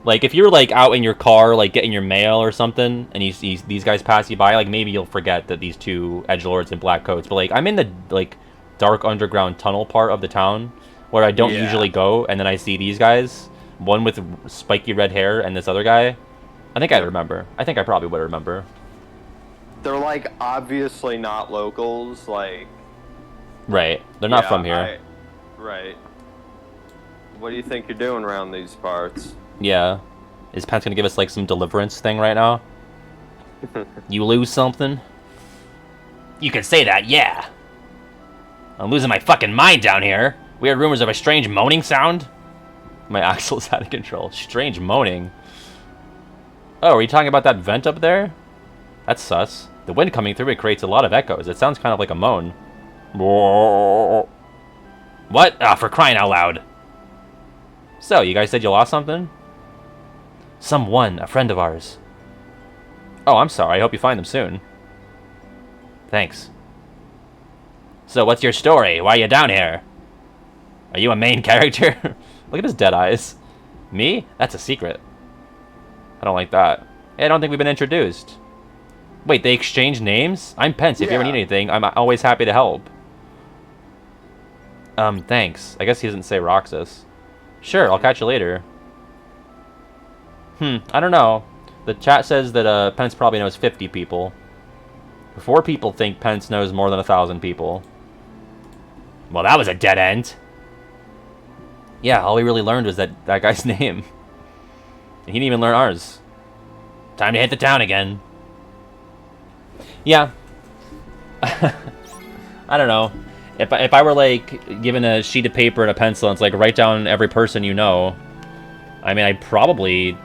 Like, if you're, like, out in your car, like, getting your mail or something, and you see these guys pass you by, like, maybe you'll forget that these two edgelords in black coats. But, like, I'm in the, like, dark underground tunnel part of the town, where I don't Yeah. usually go, and then I see these guys, one with spiky red hair, and this other guy. I think I'd remember. I think I probably would remember. They're like obviously not locals. Like, Right. They're not yeah, from here. Right. What do you think you're doing around these parts? Yeah. Is Pence gonna give us, like, some deliverance thing right now? You lose something? You can say that, yeah. I'm losing my fucking mind down here. We heard rumors of a strange moaning sound. My axle's out of control. Strange moaning. Oh, are you talking about that vent up there? That's sus. The wind coming through it creates a lot of echoes. It sounds kind of like a moan. What? Ah, for crying out loud. So, you guys said you lost something? Someone, a friend of ours. Oh, I'm sorry. I hope you find them soon. Thanks. So, what's your story? Why are you down here? Are you a main character? Look at his dead eyes. Me? That's a secret. I don't like that. Hey, I don't think we've been introduced. Wait, they exchange names? I'm Pence. If you ever need anything, I'm always happy to help. Thanks. I guess he doesn't say Roxas. Sure, I'll catch you later. I don't know. The chat says that Pence probably knows 50 people. 4 people think Pence knows more than 1,000 people. Well, that was a dead end. Yeah, all we really learned was that guy's name. He didn't even learn ours. Time to hit the town again. Yeah. I don't know. If I were, like, given a sheet of paper and a pencil and it's like, write down every person you know, I mean, I'd probably...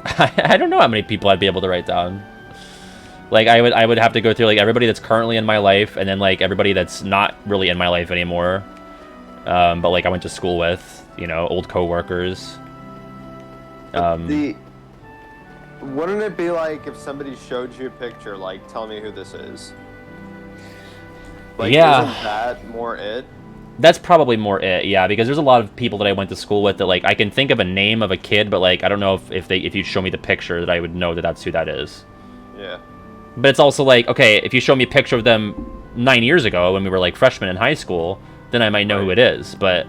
I don't know how many people I'd be able to write down. Like, I would have to go through, like, everybody that's currently in my life, and then, like, everybody that's not really in my life anymore. But, like, I went to school with, you know, old coworkers. Wouldn't it be like if somebody showed you a picture, like, tell me who this is? Like, yeah. Isn't that more it? That's probably more it, yeah, because there's a lot of people that I went to school with that, like, I can think of a name of a kid, but, like, I don't know if you'd show me the picture that I would know that that's who that is. Yeah. But it's also like, okay, if you show me a picture of them 9 years ago when we were, like, freshmen in high school, then I might know who it is, but,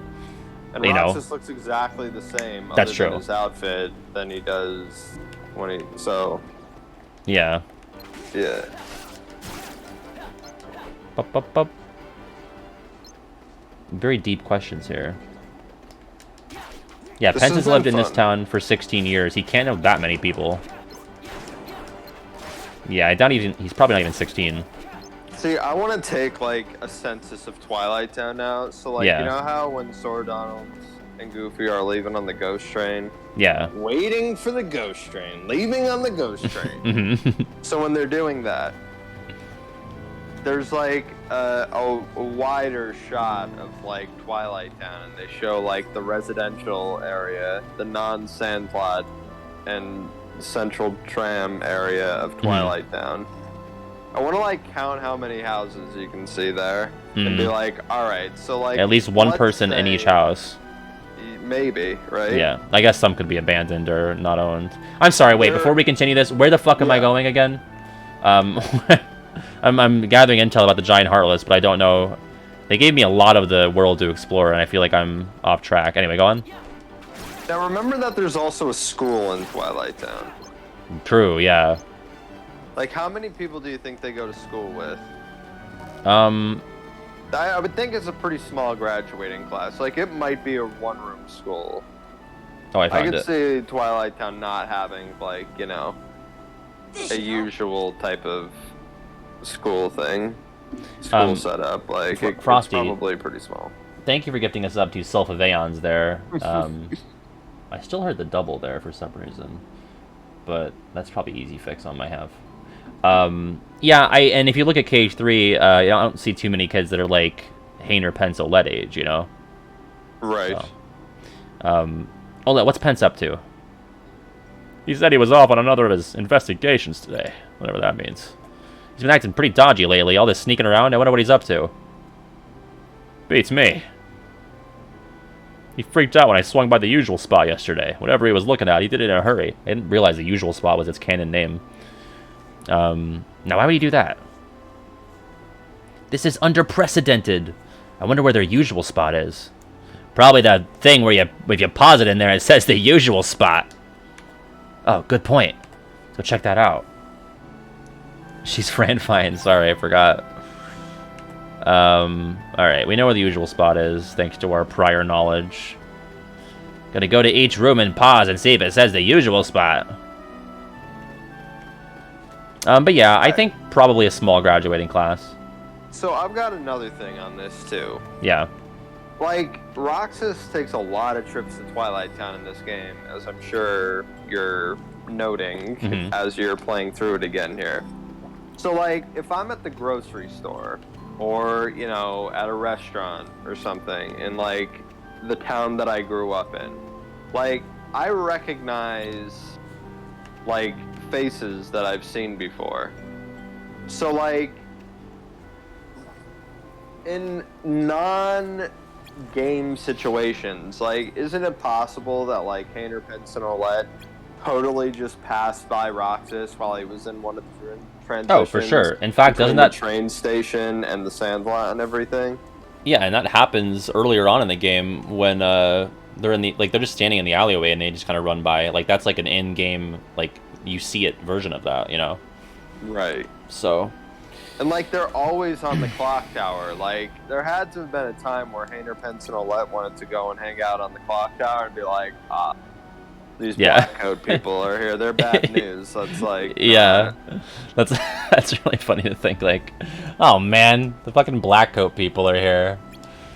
and you know. Roxas looks exactly the same That's other true. than his outfit than he does when he... So... Yeah. Yeah. Bup. Very deep questions here. Yeah, Pence has lived in this town for 16 years. He can't know that many people. Yeah, I doubt he's probably not even 16. See, I want to take, like, a census of Twilight Town now. So, like, Yeah. you know how when Sora, Donald, and Goofy are leaving on the ghost train? Yeah. Waiting for the ghost train. Leaving on the ghost train. Mm-hmm. So when they're doing that, there's, like, a wider shot of, like, Twilight Town. And they show, like, the residential area, the non-Sandplot, and central tram area of Twilight Town. I want to, like, count how many houses you can see there. And be like, alright, so, like... At least one person in each house. Maybe, right? Yeah, I guess some could be abandoned or not owned. I'm sorry, wait, before we continue this, where the fuck am I going again? I'm gathering intel about the Giant Heartless, but I don't know. They gave me a lot of the world to explore, and I feel like I'm off track. Anyway, go on. Now remember that there's also a school in Twilight Town. True, yeah. Like, how many people do you think they go to school with? I would think it's a pretty small graduating class. Like, it might be a one-room school. Oh, I found it. I could see Twilight Town not having, like, you know, a usual type of school thing. School setup. Like, it's probably pretty small. Thank you for gifting us up to Sulfaveons there. I still heard the double there for some reason. But that's probably easy fix on my half. Yeah, and if you look at KH3, I don't see too many kids that are like Hayne or Pence OLED age, you know? Right. So, what's Pence up to? He said he was off on another of his investigations today, whatever that means. He's been acting pretty dodgy lately, all this sneaking around. I wonder what he's up to. Beats me. He freaked out when I swung by the usual spot yesterday. Whatever he was looking at, he did it in a hurry. I didn't realize the usual spot was its canon name. Now why would he do that? This is unprecedented. I wonder where their usual spot is. Probably that thing where if you pause it in there, it says the usual spot. Oh, good point. Go check that out. She's Fran Fine. Sorry, I forgot. Alright, we know where the usual spot is, thanks to our prior knowledge. Gonna go to each room and pause and see if it says the usual spot. But yeah, I think probably a small graduating class. So I've got another thing on this, too. Yeah. Like, Roxas takes a lot of trips to Twilight Town in this game, as I'm sure you're noting as you're playing through it again here. So, like, if I'm at the grocery store, or, you know, at a restaurant or something in, like, the town that I grew up in, like, I recognize, like, faces that I've seen before. So, like, in non game situations. Like, isn't it possible that like Hayner Pinson-Olet totally just passed by Roxas while he was in one of the transitions? Oh, for sure. In fact, doesn't that the train station and the Sandlot and everything? Yeah, and that happens earlier on in the game when they're in the they're just standing in the alleyway and they just kind of run by. Like that's like an in-game you see it version of that, you know. Right. So. And like they're always on the clock tower. Like there had to have been a time where Hayner Pinson-Olet wanted to go and hang out on the clock tower and be like, these black coat people are here. They're bad news. That's like that's really funny to think. Like, oh man, the fucking black coat people are here.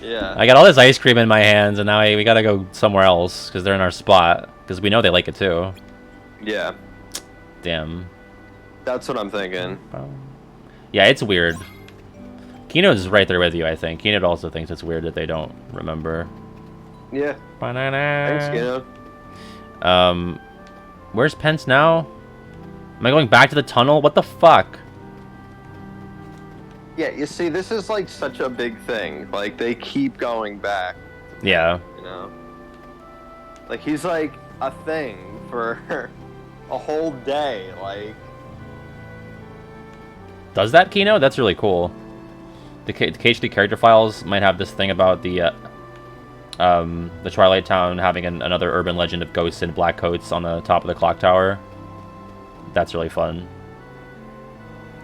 Yeah. I got all this ice cream in my hands, and now we gotta go somewhere else because they're in our spot. Because we know they like it too. Yeah. Damn. That's what I'm thinking. Yeah, it's weird. Keno's right there with you, I think. Keno also thinks it's weird that they don't remember. Yeah. Thanks, Keno. Where's Pence now? Am I going back to the tunnel? What the fuck? Yeah, you see, this is like such a big thing. Like, they keep going back. Yeah. You know? Like, he's like a thing for a whole day. Like, does that, Keno? That's really cool. The KHD character files might have this thing about the Twilight Town having another urban legend of ghosts in black coats on the top of the clock tower. That's really fun.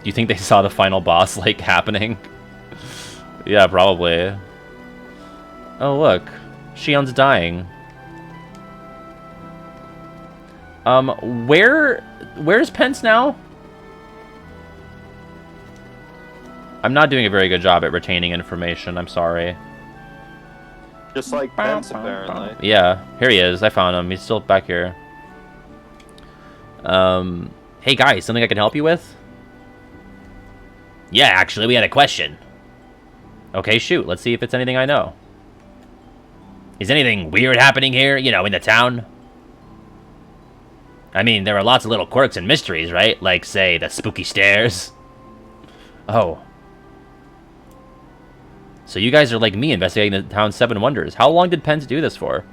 Do you think they saw the final boss, like, happening? Yeah, probably. Oh, look. Shion's dying. Where's Pence now? I'm not doing a very good job at retaining information, I'm sorry. just like Pence, apparently. Yeah, here he is. I found him. He's still back here. Hey guys, something I can help you with? Yeah, actually, we had a question. Okay, shoot. Let's see if it's anything I know. Is anything weird happening here, you know, in the town? I mean, there are lots of little quirks and mysteries, right? Like, say, the spooky stairs. Oh. So you guys are like me investigating the town's 7 wonders. How long did Pence do this for?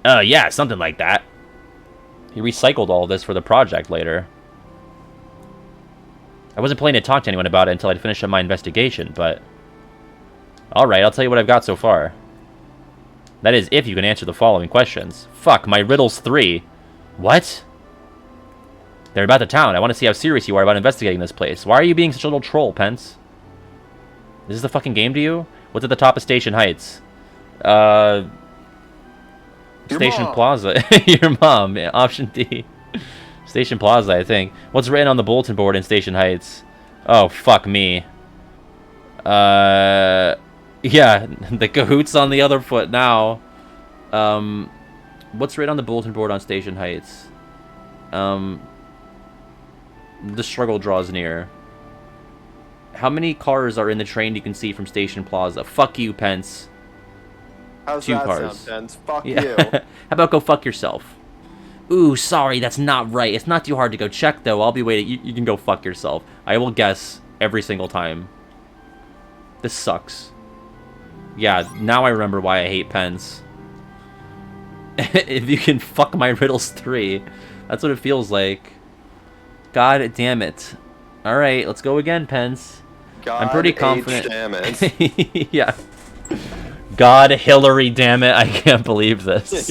Yeah, something like that. He recycled all of this for the project later. I wasn't planning to talk to anyone about it until I'd finished up my investigation, but... Alright, I'll tell you what I've got so far. That is, if you can answer the following questions. Fuck, my riddle's 3. What? They're about the town. I want to see how serious you are about investigating this place. Why are you being such a little troll, Pence? Is this the fucking game to you? What's at the top of Station Heights? Station Plaza. Your mom. Yeah, option D. Station Plaza, I think. What's written on the bulletin board in Station Heights? Oh, fuck me. Yeah, the cahoots on the other foot now. What's written on the bulletin board on Station Heights? The struggle draws near. How many cars are in the train you can see from Station Plaza? Fuck you, Pence. How's 2 that cars. sound, Pence? Fuck Yeah. you. How about go fuck yourself? Ooh, sorry, that's not right. It's not too hard to go check, though. I'll be waiting. You can go fuck yourself. I will guess every single time. This sucks. Yeah, now I remember why I hate Pence. If you can fuck my riddles 3. That's what it feels like. God damn it. Alright, let's go again, Pence. God, I'm pretty confident. damn it. Yeah. God, Hillary, damn it. I can't believe this.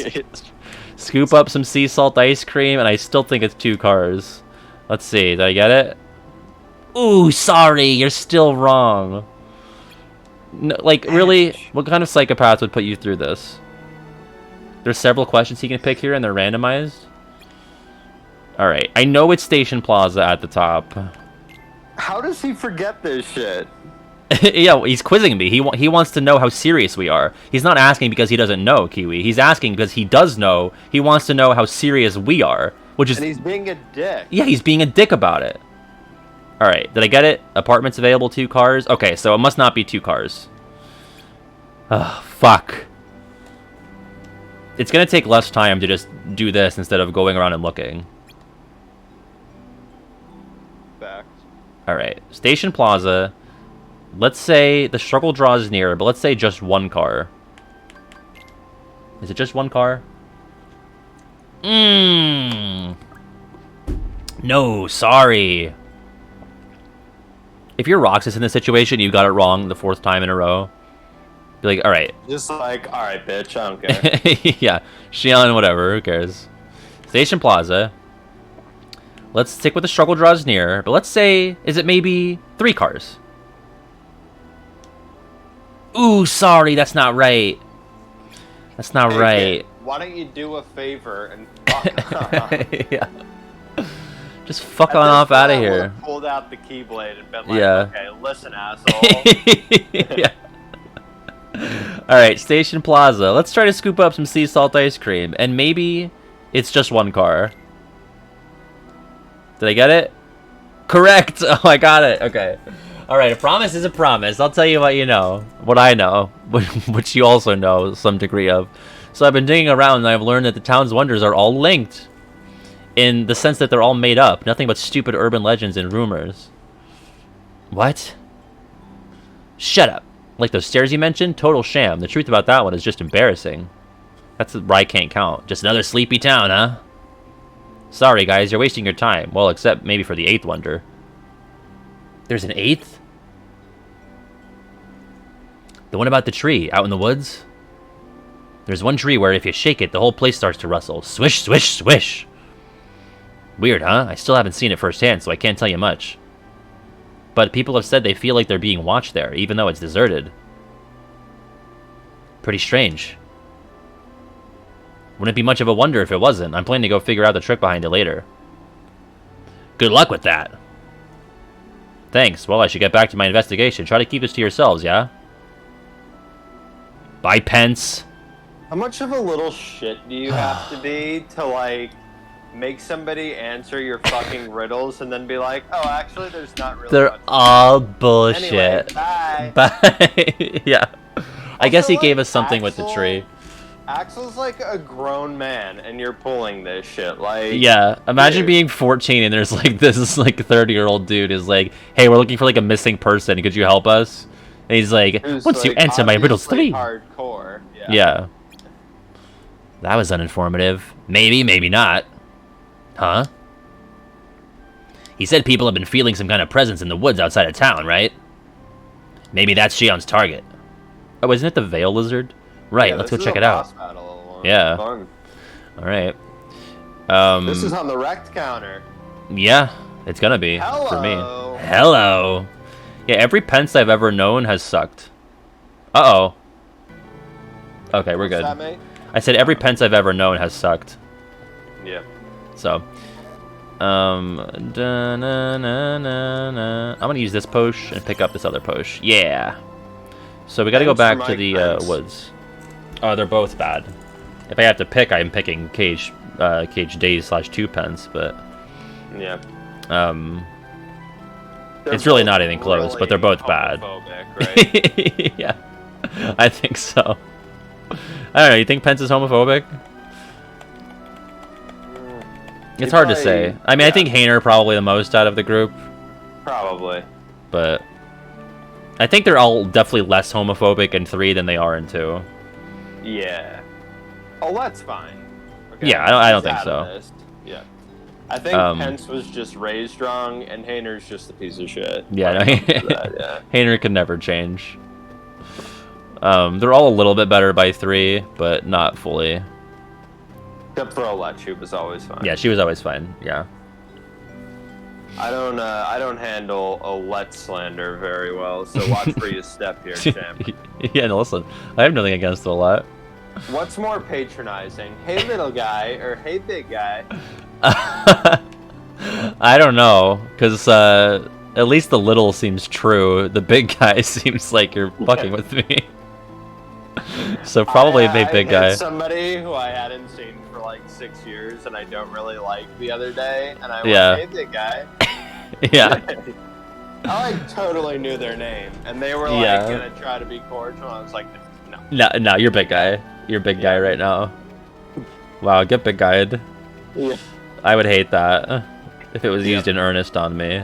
Scoop up some sea salt ice cream, and I still think it's 2 cars. Let's see. Did I get it? Ooh, sorry. You're still wrong. No, like, really? What kind of psychopath would put you through this? There's several questions he can pick here, and they're randomized. Alright. I know it's Station Plaza at the top. How does he forget this shit? Yeah, he's quizzing me. He wants to know how serious we are. He's not asking because he doesn't know, Kiwi. He's asking because he does know. He wants to know how serious we are, which is... And he's being a dick. Yeah, he's being a dick about it. Alright, did I get it? Apartments available, 2 cars? Okay, so it must not be 2 cars. Ugh, fuck. It's gonna take less time to just do this instead of going around and looking. Fact. Alright, Station Plaza... Let's say the struggle draws near, but let's say just 1 car. Is it just one car? No, sorry. If you're Roxas in this situation, you got it wrong the 4th time in a row. Be like, all right. Just like, all right, bitch, I don't care. Yeah, Xion, whatever, who cares? Station Plaza. Let's stick with the struggle draws near, but let's say, is it maybe 3 cars? Ooh, sorry, that's not right. That's not right. Kid, why don't you do a favor and fuck Yeah. Just fuck on off out of here. Pulled out the keyblade and been like, Yeah. okay, listen, asshole. Yeah. Alright, Station Plaza. Let's try to scoop up some sea salt ice cream. And maybe it's just 1 car. Did I get it? Correct! Oh, I got it. Okay. Alright, a promise is a promise. I'll tell you what you know. What I know. Which you also know some degree of. So I've been digging around and I've learned that the town's wonders are all linked. In the sense that they're all made up. Nothing but stupid urban legends and rumors. What? Shut up. Like those stairs you mentioned? Total sham. The truth about that one is just embarrassing. That's where I can't count. Just another sleepy town, huh? Sorry, guys. You're wasting your time. Well, except maybe for the 8th wonder. There's an 8th? The one about the tree, out in the woods? There's one tree where if you shake it, the whole place starts to rustle. Swish, swish, swish. Weird, huh? I still haven't seen it firsthand, so I can't tell you much. But people have said they feel like they're being watched there, even though it's deserted. Pretty strange. Wouldn't it be much of a wonder if it wasn't? I'm planning to go figure out the trick behind it later. Good luck with that. Thanks. Well, I should get back to my investigation. Try to keep this to yourselves, yeah? Bye, Pence. How much of a little shit do you have to be to, like, make somebody answer your fucking riddles and then be like, oh, actually, there's not really They're much. all bullshit. Anyway, bye. Bye. Yeah. I guess he Also, gave like, us something with the Axel- tree. Axel's like a grown man, and you're pulling this shit. Like, Yeah, imagine dude. being 14 and there's like this like 30-year-old dude is like, hey, we're looking for like a missing person. Could you help us? And he's like, Who's, once you like, answer my riddles obviously 3. hardcore. Yeah. That was uninformative. Maybe, maybe not. Huh? He said people have been feeling some kind of presence in the woods outside of town, right? Maybe that's Shion's target. Oh, isn't it the Veil Lizard? Right, Yeah, let's this go is check a it out. boss battle. Yeah. Fun. Alright. This is on the wrecked counter. Yeah, it's gonna be Hello. for me. Hello. Yeah, every Pence I've ever known has sucked. Uh-oh. Okay, we're What's good. that, mate? I said every Pence I've ever known has sucked. Yeah. So, I'm gonna use this posh and pick up this other posh. Yeah. So we gotta go Thanks back for to the my Pence. woods. Oh, they're both bad. If I have to pick, I'm picking Cage Days / 2 Pence, but Yeah. They're it's really both not even close. But they're both bad. homophobic, right? Yeah, I think so. I don't know. You think Pence is homophobic? It's He hard to probably- say. I mean, I yeah. think Hainer probably the most out of the group, Probably. but I think they're all definitely less homophobic in 3 than they are in 2. Yeah. Oh, that's fine. Okay. Yeah, I don't He's think out of so. this. Yeah. I think Pence was just raised wrong, and Hayner's just a piece of shit. Yeah, when no, it comes to that, yeah. Hainer can never change. They're all a little bit better by 3, but not fully. Except for Olette, she was always fine. Yeah, she was always fine. Yeah. I don't handle Olette slander very well, so watch where you step here, champ. Yeah, no, listen. I have nothing against a lot. What's more patronizing? Hey, little guy, or hey, big guy? I don't know, because at least the little seems true. The big guy seems like you're fucking with me. So probably a big hit guy. Somebody who I hadn't seen for like 6 years and I don't really like the other day, and I Yeah. went, hey, big guy. Yeah. I like totally knew their name, and they were like Yeah. gonna try to be cordial. And I was like, no. No, you're big guy. You're big guy right now. Wow, get big guyed. Yeah. I would hate that if it was used in earnest on me.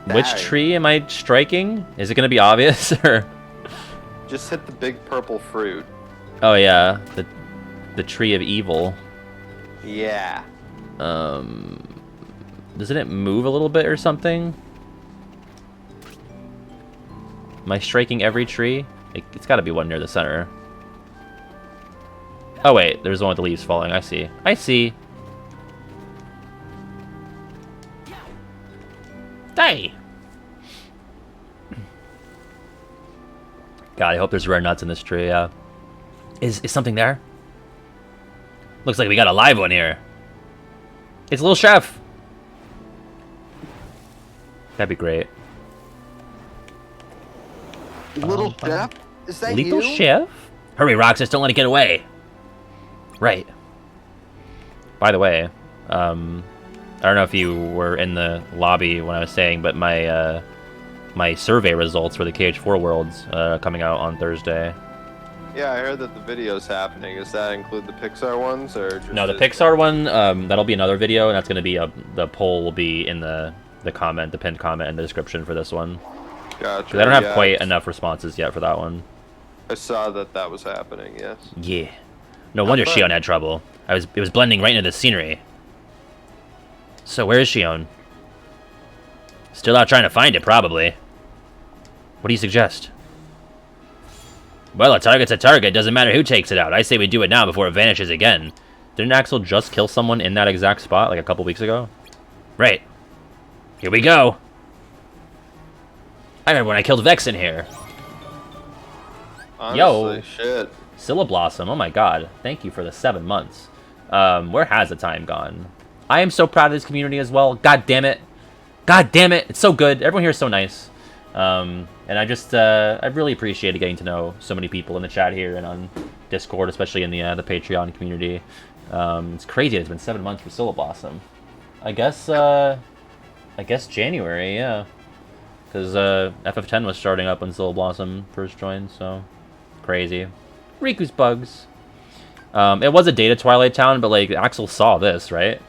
Which Dang. tree am I striking? Is it gonna be obvious or? Just hit the big purple fruit. Oh yeah, the tree of evil. Yeah. Doesn't it move a little bit or something? Am I striking every tree? It's got to be one near the center. Oh wait, there's one with the leaves falling. I see. I see. Die. God, I hope there's rare nuts in this tree. Yeah. Is something there? Looks like we got a live one here. It's Little Chef. That'd be great. Little Chef? Is that Little you? Chef? Hurry, Roxas, don't let it get away. Right. By the way, I don't know if you were in the lobby when I was saying, but my my survey results for the KH4 Worlds coming out on Thursday. Yeah, I heard that the video's happening. Does that include the Pixar ones, or just No, the Pixar one, that'll be another video, and that's going to be the poll will be in the comment, the pinned comment in the description for this one. Gotcha. 'Cause I don't have quite enough responses yet for that one. I saw that was happening. Yes. Yeah. No wonder fun. Shion had trouble. It was blending right into the scenery. So where is Shion? Still out trying to find it, probably. What do you suggest? Well, a target's a target. Doesn't matter who takes it out. I say we do it now before it vanishes again. Didn't Axel just kill someone in that exact spot like a couple weeks ago? Right. Here we go. I remember when I killed Vex in here. Honestly, Yo. shit. Scylla Blossom, oh my god. Thank you for the 7 months. Where has the time gone? I am so proud of this community as well. God damn it. God damn it. It's so good. Everyone here is so nice. And I really appreciated getting to know so many people in the chat here and on Discord, especially in the Patreon community. It's crazy. It's been 7 months for Scylla Blossom. I guess January, yeah. Because FF10 was starting up when Scylla Blossom first joined, so crazy. Riku's bugs. It was a data Twilight Town, but like Axel saw this, right?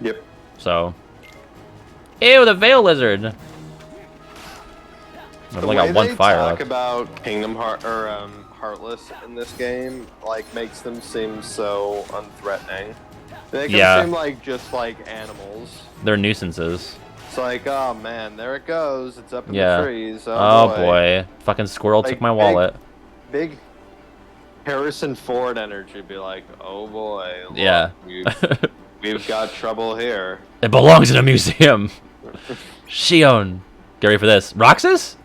Yep. So, ew, the Veil Lizard. I've The only way got one they fire talk left. about Kingdom Heart or Heartless in this game, like, makes them seem so unthreatening. They make Yeah. them seem like just like animals. They're nuisances. It's like, oh man, there it goes. It's up in Yeah. the trees. Oh boy. Fucking squirrel Like, took my wallet. Big Harrison Ford energy. Be like, oh boy. Look, Yeah. we've got trouble here. It belongs in a museum. Shion. Get ready for this. Roxas?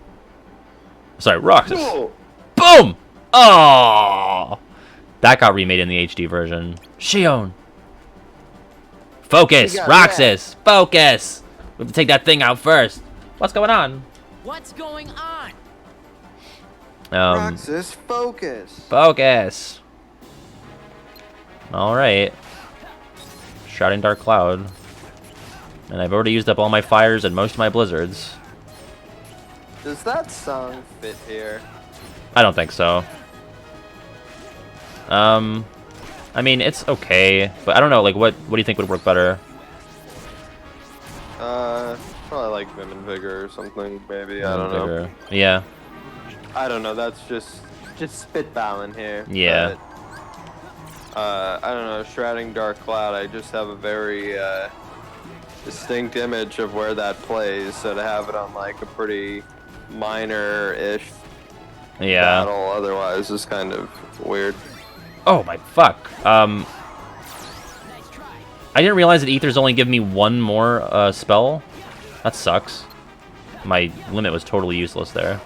Sorry, Roxas. Whoa. Boom! Oh! That got remade in the HD version. Shion. Focus! You got Roxas! Focus! We have to take that thing out first. What's going on? What's going on? Roxas, focus. Focus! Alright. Shrouding Dark Cloud. And I've already used up all my fires and most of my blizzards. Does that song fit here? I don't think so. I mean, it's okay, but I don't know, like, what do you think would work better? Probably like Vim Vigor or something, maybe. I don't know. Bigger. Yeah. I don't know. That's just spitballing here. Yeah. But, I don't know. Shrouding Dark Cloud. I just have a very distinct image of where that plays. So to have it on like a pretty minor-ish Yeah. battle, otherwise, is kind of weird. Oh my fuck. I didn't realize that Aether's only give me one more spell. That sucks. My limit was totally useless there.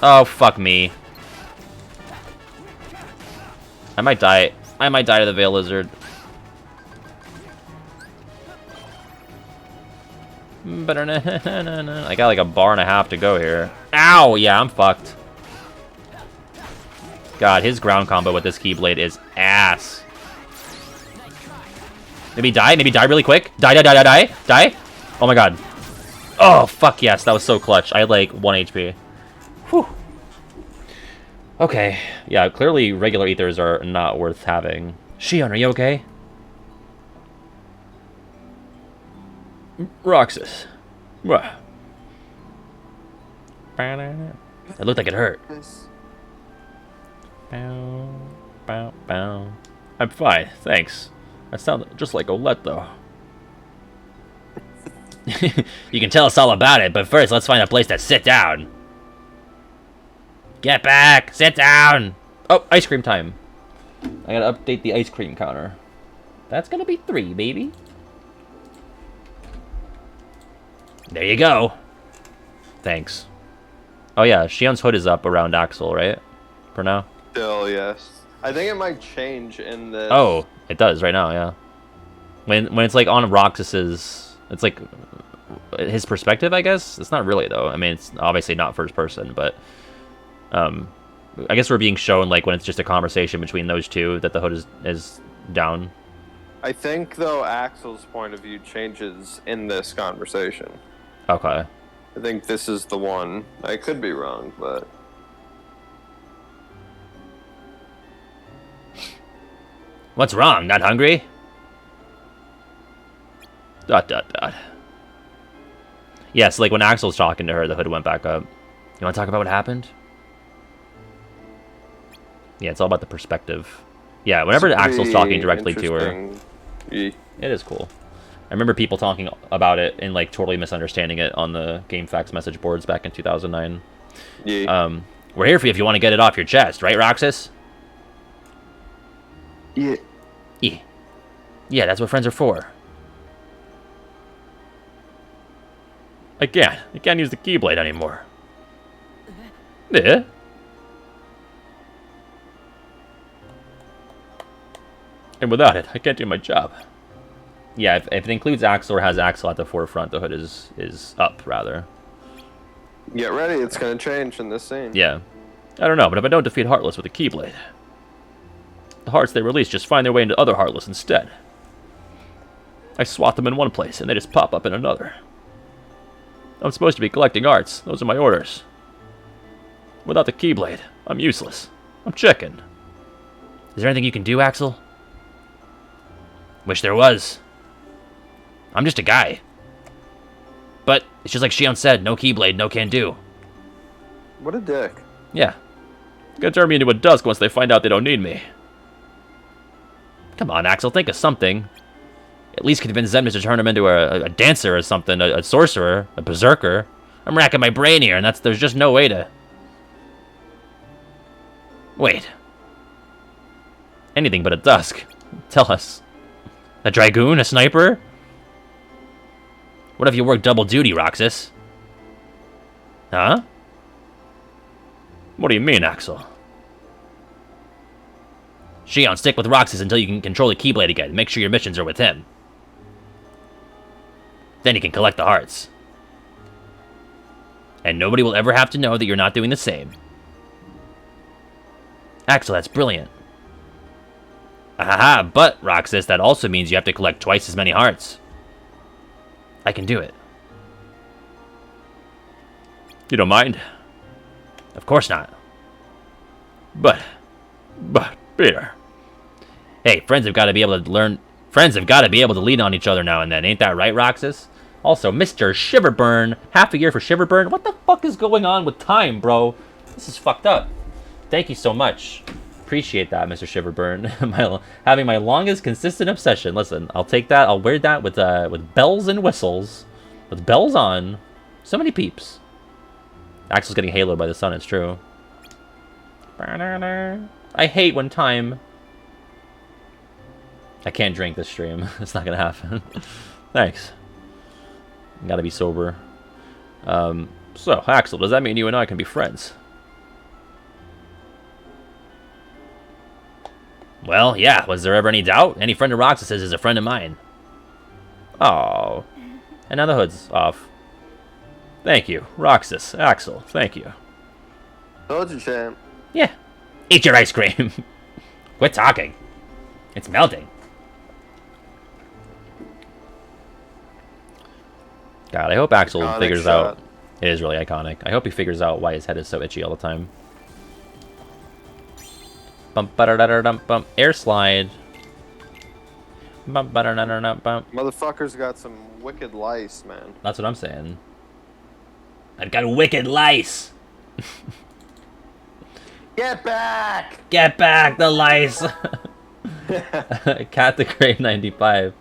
Oh, fuck me. I might die. I might die to the Veil Lizard. I got like a bar and a half to go here. Ow! Yeah, I'm fucked. God, his ground combo with this Keyblade is ass. Maybe die really quick. Die. Oh my god. Oh, fuck yes, that was so clutch. I had like 1 HP. Whew. Okay. Yeah, clearly regular Ethers are not worth having. Shion, are you okay? Roxas. It looked like it hurt. This. Bow, bow, bow. I'm fine, thanks. I sound just like Olette, though. You can tell us all about it, but first let's find a place to sit down. Get back! Sit down! Oh, ice cream time. I gotta update the ice cream counter. That's gonna be 3, baby. There you go. Thanks. Oh yeah, Shion's hood is up around Axel, right? For now? Still, yes. I think it might change in this. Oh, it does right now, yeah. When it's like on Roxas's, it's like his perspective, I guess. It's not really though. I mean, it's obviously not first person, but I guess we're being shown like when it's just a conversation between those two that the hood is down. I think though Axel's point of view changes in this conversation. Okay. I think this is the one. I could be wrong, but What's wrong? Not hungry? ... Yes, like when Axel's talking to her, the hood went back up. You want to talk about what happened? Yeah, it's all about the perspective. Yeah, whenever Axel's talking directly to her, Yeah. it is cool. I remember people talking about it and like totally misunderstanding it on the GameFAQs message boards back in 2009. Yeah. We're here for you if you want to get it off your chest, right, Roxas? Yeah. Yeah. Yeah, that's what friends are for. I can't use the Keyblade anymore. Yeah. And without it, I can't do my job. Yeah, if it includes Axel or has Axel at the forefront, the hood is up, rather. Get ready, it's gonna change in this scene. Yeah. I don't know, but if I don't defeat Heartless with a Keyblade, the hearts they release just find their way into other Heartless instead. I swat them in one place, and they just pop up in another. I'm supposed to be collecting hearts. Those are my orders. Without the Keyblade, I'm useless. I'm chicken. Is there anything you can do, Axel? Wish there was. I'm just a guy. But it's just like Shion said, no Keyblade, no can do. What a dick. Yeah. Gonna turn me into a dusk once they find out they don't need me. Come on, Axel, think of something. At least convince them to turn him into a dancer or something, a sorcerer, a berserker. I'm racking my brain here, and there's just no way to... Wait. Anything but a dusk. Tell us. A dragoon? A sniper? What if you work double duty, Roxas? Huh? What do you mean, Axel? Shion, stick with Roxas until you can control the Keyblade again. Make sure your missions are with him. Then you can collect the hearts. And nobody will ever have to know that you're not doing the same. Axel, that's brilliant. Ahaha, but, Roxas, that also means you have to collect twice as many hearts. I can do it. You don't mind? Of course not. But, Peter. Hey, friends have got to be able to learn... Friends have got to be able to lean on each other now and then. Ain't that right, Roxas? Also, Mr. Shiverburn. Half a year for Shiverburn? What the fuck is going on with time, bro? This is fucked up. Thank you so much. Appreciate that, Mr. Shiverburn. Having my longest consistent obsession. Listen, I'll take that. I'll wear that with bells and whistles. With bells on. So many peeps. Axel's getting haloed by the sun, it's true. I hate when time... I can't drink this stream. It's not gonna happen. Thanks. Gotta be sober. So, Axel, does that mean you and I can be friends? Well, yeah. Was there ever any doubt? Any friend of Roxas's is a friend of mine. Oh. And now the hood's off. Thank you. Roxas. Axel. Thank you. Told you, champ. Yeah. Eat your ice cream. Quit talking. It's melting. God, I hope Axel Iconic figures shot. out... It is really iconic. I hope he figures out why his head is so itchy all the time. Bump, ba-da-da-da-dum, bump. Air slide. Bump, ba-da-da-da-dum, bump. Motherfucker's got some wicked lice, man. That's what I'm saying. I've got wicked lice. Get back! Get back, the lice! Cat the Grey 95.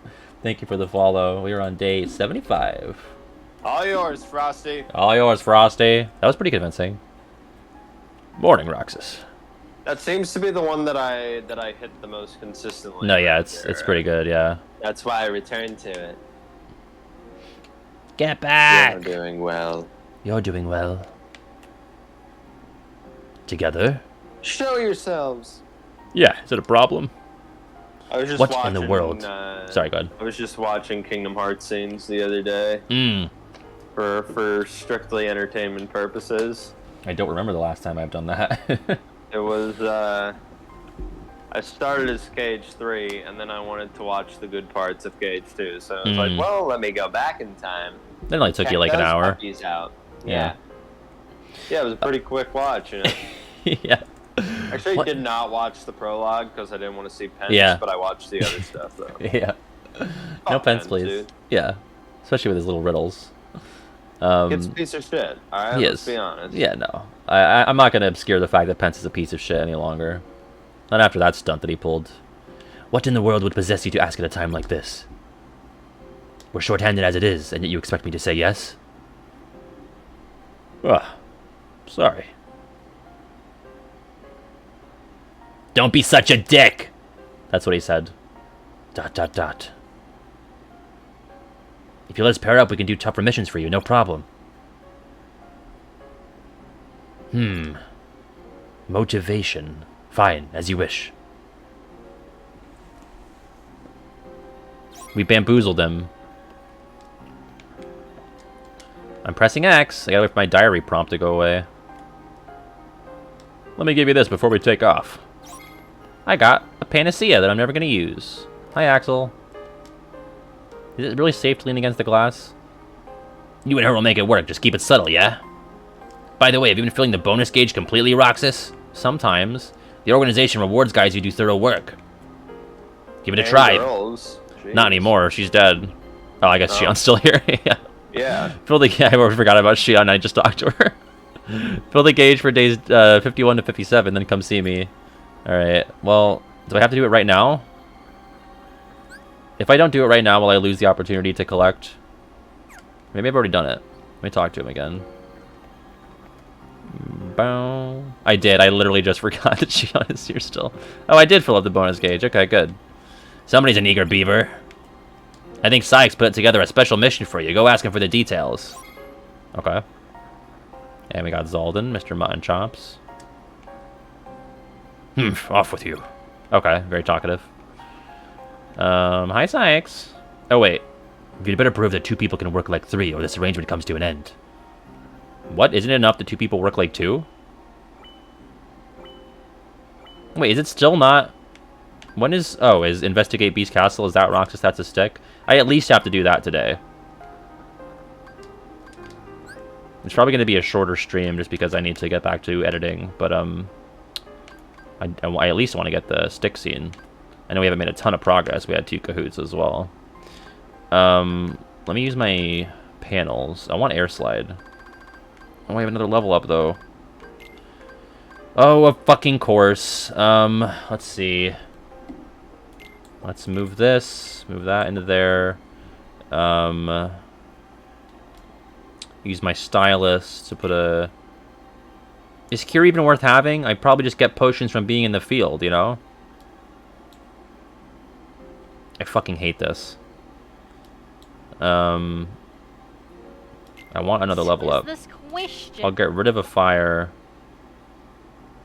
Thank you for the follow. We are on day 75. All yours, Frosty. All yours, Frosty. That was pretty convincing. Morning, Roxas. That seems to be the one that I hit the most consistently. No, yeah, it's pretty good, yeah. That's why I returned to it. Get back! You're doing well. You're doing well. Together? Show yourselves. Yeah, is it a problem? I was just What watching, in the world? Sorry, go ahead. I was just watching Kingdom Hearts scenes the other day. For strictly entertainment purposes. I don't remember the last time I've done that. It was, I started as Cage 3, and then I wanted to watch the good parts of Cage 2, so I was like, well, let me go back in time. It only took you like an hour. Puppies out. Yeah. Yeah, it was a pretty quick watch, you know? Yeah. Actually, I did not watch the prologue, because I didn't want to see Pence, Yeah. but I watched the other stuff, though. Yeah. No Fuck Pence, Pence, please. dude. Yeah. Especially with his little riddles. It's a piece of shit, alright? He Let's is. be honest. Yeah, no. I'm not going to obscure the fact that Pence is a piece of shit any longer. Not after that stunt that he pulled. What in the world would possess you to ask at a time like this? We're short-handed as it is, and yet you expect me to say yes? Ugh. Sorry. Don't be such a dick! That's what he said. ... If you let us pair up, we can do tougher missions for you, no problem. Motivation. Fine, as you wish. We bamboozled him. I'm pressing X. I gotta wait for my diary prompt to go away. Let me give you this before we take off. I got a panacea that I'm never gonna use. Hi, Axel. Is it really safe to lean against the glass? You and her will make it work. Just keep it subtle, yeah? By the way, have you been filling the bonus gauge completely, Roxas? Sometimes. The organization rewards guys who do thorough work. Give it a try. Girls. Not anymore. She's dead. Oh, I guess Shion's still here. Yeah. Yeah. Fill the... I forgot about Shion. I just talked to her. Fill the gauge for days 51 to 57, then come see me. Alright. Well, do I have to do it right now? If I don't do it right now, will I lose the opportunity to collect? Maybe I've already done it. Let me talk to him again. Bow. I did. I literally just forgot that Shion is here still. Oh, I did fill up the bonus gauge. Okay, good. Somebody's an eager beaver. I think Sykes put together a special mission for you. Go ask him for the details. Okay. And we got Zalden, Mr. Mutton Chops. Off with you. Okay, very talkative. Hi, Sykes. Oh, wait. You'd better prove that two people can work like three, or this arrangement comes to an end. What? Isn't it enough that two people work like two? Wait, is it still not... When is... Oh, is Investigate Beast Castle? Is that Roxas? That's a stick? I at least have to do that today. It's probably going to be a shorter stream just because I need to get back to editing. But, I at least want to get the stick scene. I know we haven't made a ton of progress. We had 2 Cahoots as well. Let me use my panels. I want air slide. Oh, I have another level up, though. Oh, a fucking course. Let's see. Let's move this. Move that into there. Use my stylus to put a... Is cure even worth having? I probably just get potions from being in the field, you know? I fucking hate this. I want another level up. I'll get rid of a fire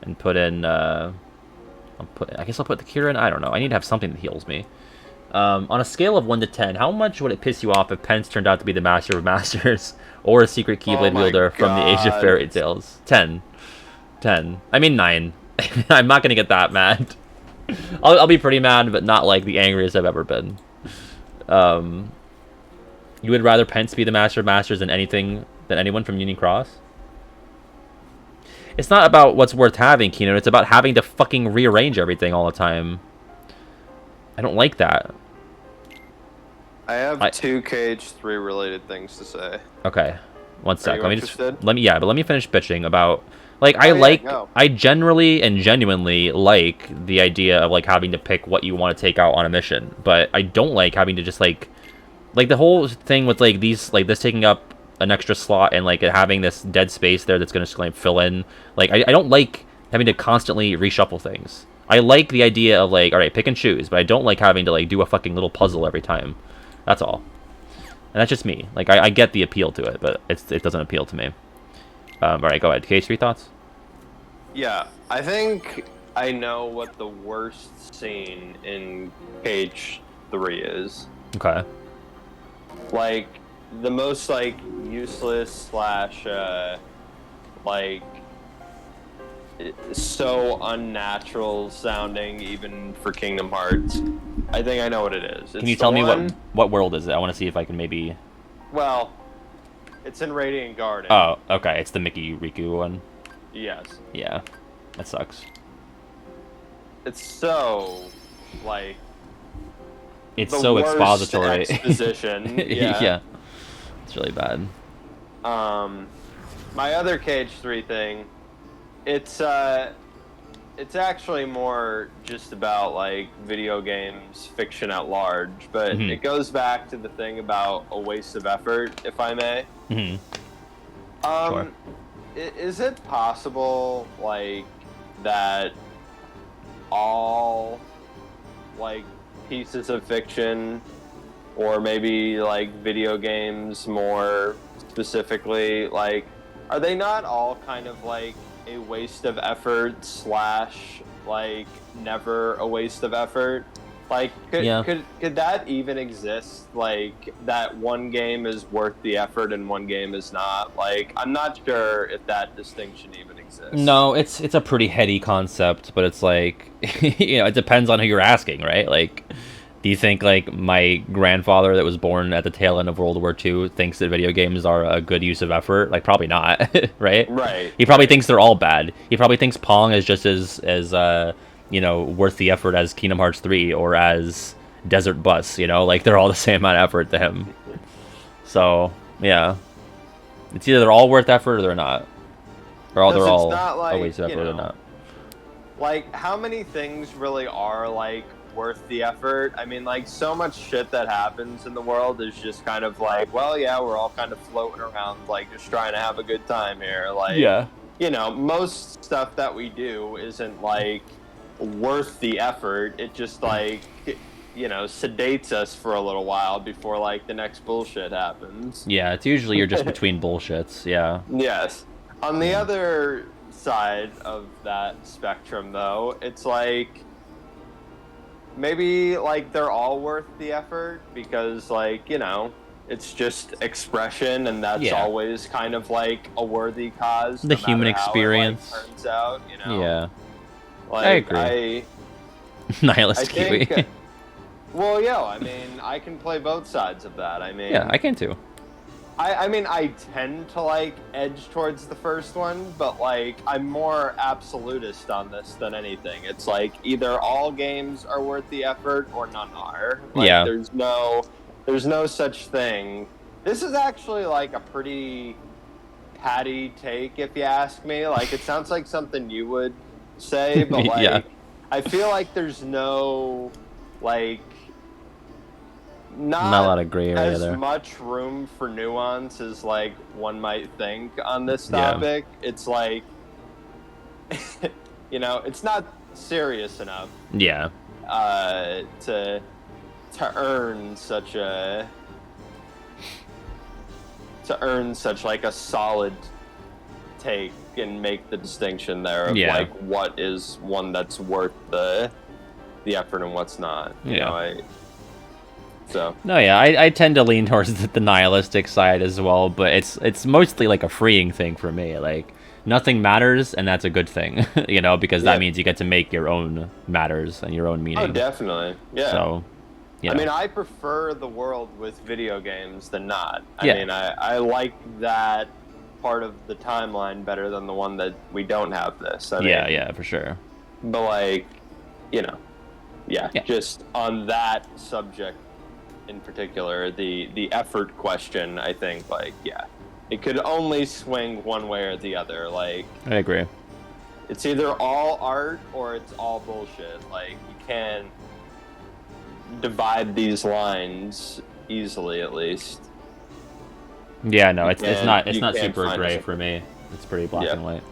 and put in I guess I'll put the cure in. I don't know. I need to have something that heals me. On a scale of 1 to 10, how much would it piss you off if Pence turned out to be the Master of Masters or a secret Keyblade wielder from the Age of Fairy Tales? 10. 10. I mean 9. I'm not gonna get that mad. I'll be pretty mad, but not like the angriest I've ever been. You would rather Pence be the Master of Masters than anyone from Union Cross? It's not about what's worth having, Kino. It's about having to fucking rearrange everything all the time. I don't like that. I have 2 Cage 3 related things to say. Okay. One sec. Are you interested? Let me finish bitching about Like, go. I generally and genuinely like the idea of, like, having to pick what you want to take out on a mission, but I don't like having to just, like, the whole thing with, like, these, like, this taking up an extra slot and, like, having this dead space there that's going to, like, fill in. Like, I don't like having to constantly reshuffle things. I like the idea of, like, all right, pick and choose, but I don't like having to, like, do a fucking little puzzle every time. That's all. And that's just me. Like, I get the appeal to it, but it doesn't appeal to me. All right, go ahead. KH3 thoughts? Yeah, I think I know what the worst scene in Cage 3 is. Okay. Like, the most, like, useless / like, so unnatural sounding even for Kingdom Hearts. I think I know what it is. Can you tell me what world is it? I want to see if I can maybe... Well, it's in Radiant Garden. Oh, okay. It's the Mickey Riku one. Yes. Yeah, that sucks. It's so, like... It's the so worst expository. Exposition. Yeah. Yeah. It's really bad. My other Cage 3 thing, it's actually more just about, like, video games fiction at large, but it goes back to the thing about a waste of effort, if I may. Sure. Is it possible, like, that all, like, pieces of fiction, or maybe, like, video games more specifically, like, are they not all kind of, like, a waste of effort / like, never a waste of effort? Like, could that even exist? Like, that one game is worth the effort and one game is not? Like, I'm not sure if that distinction even exists. No, it's a pretty heady concept, but it's like, you know, it depends on who you're asking, right? Like, do you think, like, my grandfather that was born at the tail end of World War II thinks that video games are a good use of effort? Like, probably not, right? Right. He probably thinks they're all bad. He probably thinks Pong is just as you know, worth the effort as Kingdom Hearts 3 or as Desert Bus, you know? Like, they're all the same amount of effort to him. So, yeah. It's either they're all worth effort or they're not. Or they're all a waste of effort or not. Like, how many things really are, like, worth the effort? I mean, like, so much shit that happens in the world is just kind of like, well, yeah, we're all kind of floating around, like, just trying to have a good time here. Like, yeah. You know, most stuff that we do isn't, like, worth the effort. It just, like, you know, sedates us for a little while before, like, the next bullshit happens. Yeah, it's usually you're just between bullshits, yeah. Yes. On the other side of that spectrum, though, it's like, maybe, like, they're all worth the effort because, like, you know, it's just expression, and that's always kind of, like, a worthy cause. The human experience. How it, like, turns out, you know? Yeah. Like, I agree. I Nihilist think, Kiwi. well, yeah, I mean, I can play both sides of that. I mean... Yeah, I can too. I mean, I tend to, like, edge towards the first one, but, like, I'm more absolutist on this than anything. It's like, either all games are worth the effort or none are. Like, yeah. There's no such thing. This is actually, like, a pretty patty take, if you ask me. Like, it sounds like something you would say, but, like, yeah. I feel like there's no, like... Not a lot of gray area as there. much room for nuance as, like, one might think on this topic. Yeah. It's like, you know, it's not serious enough. Yeah. To earn such like a solid take and make the distinction there of like what is one that's worth the effort and what's not. You know, No, yeah, I tend to lean towards the nihilistic side as well, but it's mostly like a freeing thing for me. Like, nothing matters, and that's a good thing, you know, because that means you get to make your own matters and your own meaning. Oh, definitely, yeah. So, you know. I mean, I prefer the world with video games than not. I mean, I like that part of the timeline better than the one that we don't have this. I mean, yeah, for sure. But, like, you know, just on that subject in particular, the effort question, I think, like, It could only swing one way or the other. Like, I agree. it's either all art or it's all bullshit. Like, you can't divide these lines easily, at least. Yeah, no, it's not you can't super find gray it. for me. It's pretty black Yeah. and white.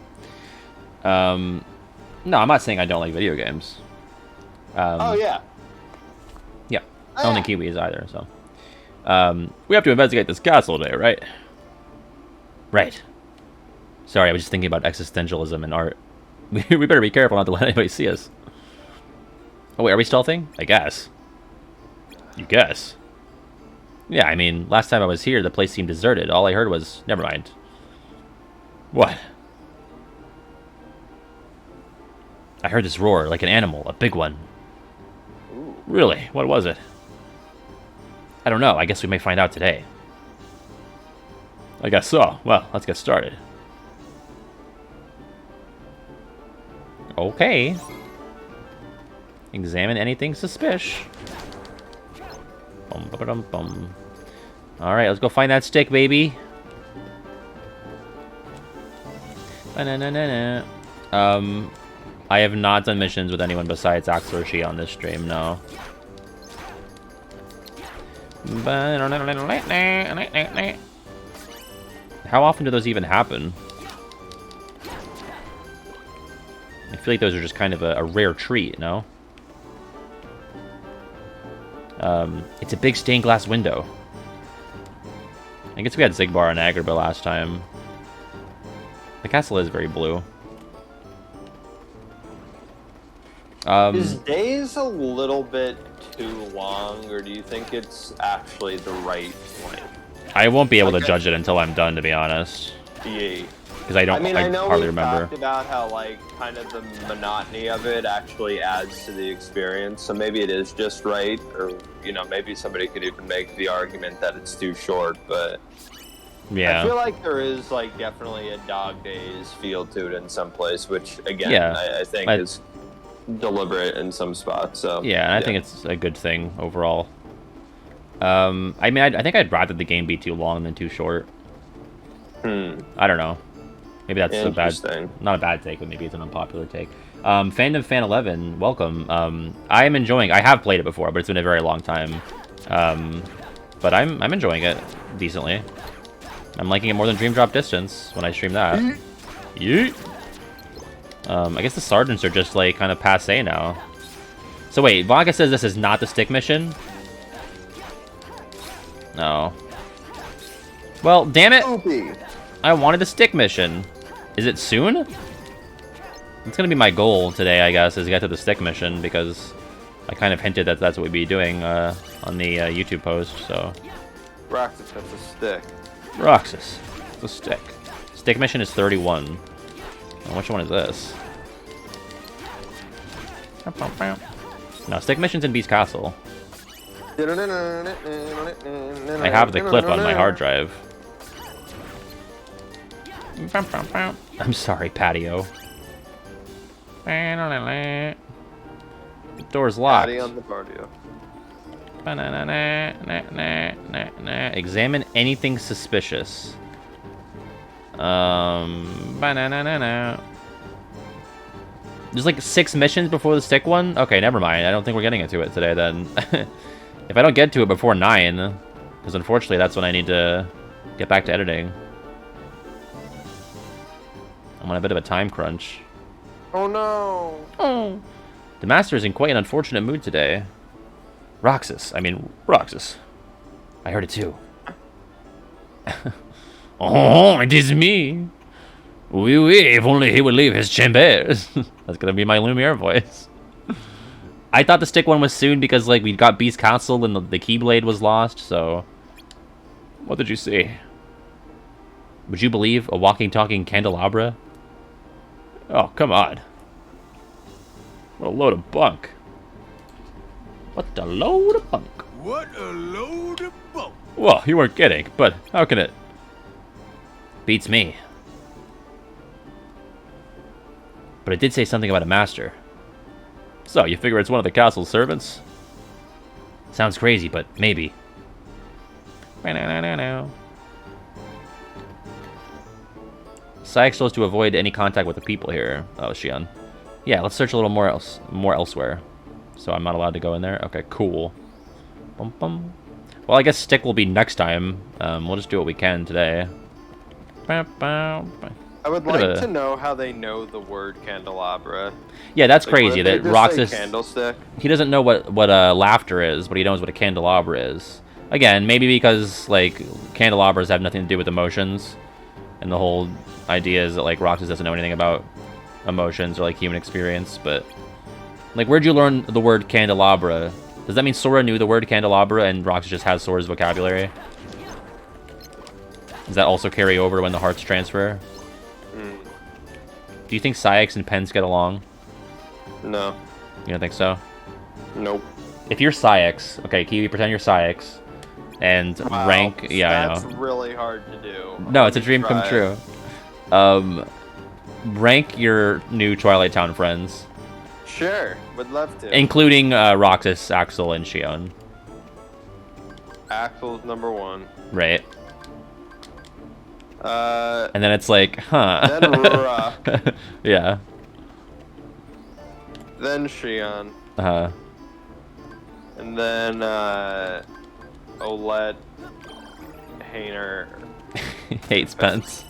No, I'm not saying I don't like video games. Oh, yeah. Yeah, I don't think Kiwi is either. So, we have to investigate this castle today, right? Right. Sorry, I was just thinking about existentialism and art. We better be careful not to let anybody see us. Oh wait, are we stealthing? I guess. You guess. Yeah, I mean, last time I was here, the place seemed deserted. All I heard was... Never mind. What? I heard this roar, like an animal, a big one. Ooh. Really? What was it? I don't know. I guess we may find out today. I guess so. Well, let's get started. Okay. Examine anything suspicious. Bum, ba, dum, bum. Alright, let's go find that stick, baby. Ba-na-na-na-na. I have not done missions with anyone besides Axel or she on this stream, no. How often do those even happen? I feel like those are just kind of a rare treat, no? It's a big stained glass window. I guess we had Zigbar and Agrabah last time. The castle is very blue. Is days a little bit too long, or do you think it's actually the right length? I won't be able to judge it until I'm done, to be honest. Yeah. Because I know hardly we remember. talked about how, like, kind of the monotony of it actually adds to the experience, so maybe it is just right, or, you know, maybe somebody could even make the argument that it's too short, but... Yeah. I feel like there is, like, definitely a Dog Days feel to it in some place, which, again, Yeah, I think is deliberate in some spots, so... Yeah, and I think it's a good thing overall. I mean, I think I'd rather the game be too long than too short. I don't know. Maybe that's a bad, not a bad take, but maybe it's an unpopular take. Fandom Fan 11, welcome. I am enjoying. I have played it before, but it's been a very long time. But I'm enjoying it decently. I'm liking it more than Dream Drop Distance when I stream that. Yeet. I guess the sergeants are just like kind of passe now. So wait, Vodka says this is not the stick mission. No. Well, damn it! I wanted the stick mission. Is it soon? It's gonna be my goal today, I guess, is to get to the stick mission, because I kind of hinted that that's what we'd be doing on the YouTube post, so... Roxas, that's a stick. Roxas, it's a stick. Stick mission is 31. And which one is this? No, stick mission's in Beast Castle. I have the clip on my hard drive. I'm sorry, patio. The door's locked. Patty on the patio. Examine anything suspicious. There's like 6 missions before the stick one? Okay, never mind. I don't think we're getting into it today then. If I don't get to it before 9, because unfortunately that's when I need to get back to editing. I'm on a bit of a time crunch. Oh no! Oh. The master is in quite an unfortunate mood today. Roxas. I heard it too. Oh, it is me. Oui, oui, if only he would leave his chambers. That's gonna be my Lumiere voice. I thought the stick one was soon because, like, we got Beast Castle and the Keyblade was lost, so... What did you see? Would you believe a walking, talking candelabra? Oh, come on. What a load of bunk. What a load of bunk. What a load of bunk. Well, you weren't kidding, but how can it... Beats me. But it did say something about a master. So, you figure it's one of the castle's servants? Sounds crazy, but maybe. Saix supposed to avoid any contact with the people here. Oh, Shion. Yeah, let's search a little more elsewhere. So I'm not allowed to go in there? Okay, cool. Bum, bum. Well, I guess Stick will be next time. We'll just do what we can today. I would like to know how they know the word candelabra. Yeah, that's Like, crazy. what if That they just Roxas... say candlestick. He doesn't know what laughter is, but he knows what a candelabra is. Again, maybe because, like, candelabras have nothing to do with emotions. And the whole idea is that, like, Roxas doesn't know anything about emotions or, like, human experience. But, like, where'd you learn the word candelabra? Does that mean Sora knew the word candelabra and Roxas just has Sora's vocabulary? Does that also carry over when the hearts transfer? Do you think Saix and Pence get along? No. You don't think so? Nope. If you're Saix, okay, Kiwi, pretend you're Saix, and Wow, rank, yeah, that's I know. really hard to do. No, it's a dream come true. Rank your new Twilight Town friends, Sure, would love to. including Roxas, Axel, and Shion. Axel's number 1. Right. And then it's like, huh. Then Rura. Yeah. Then Shion. Uh-huh. And then Olet, Hainer. Hates Pence.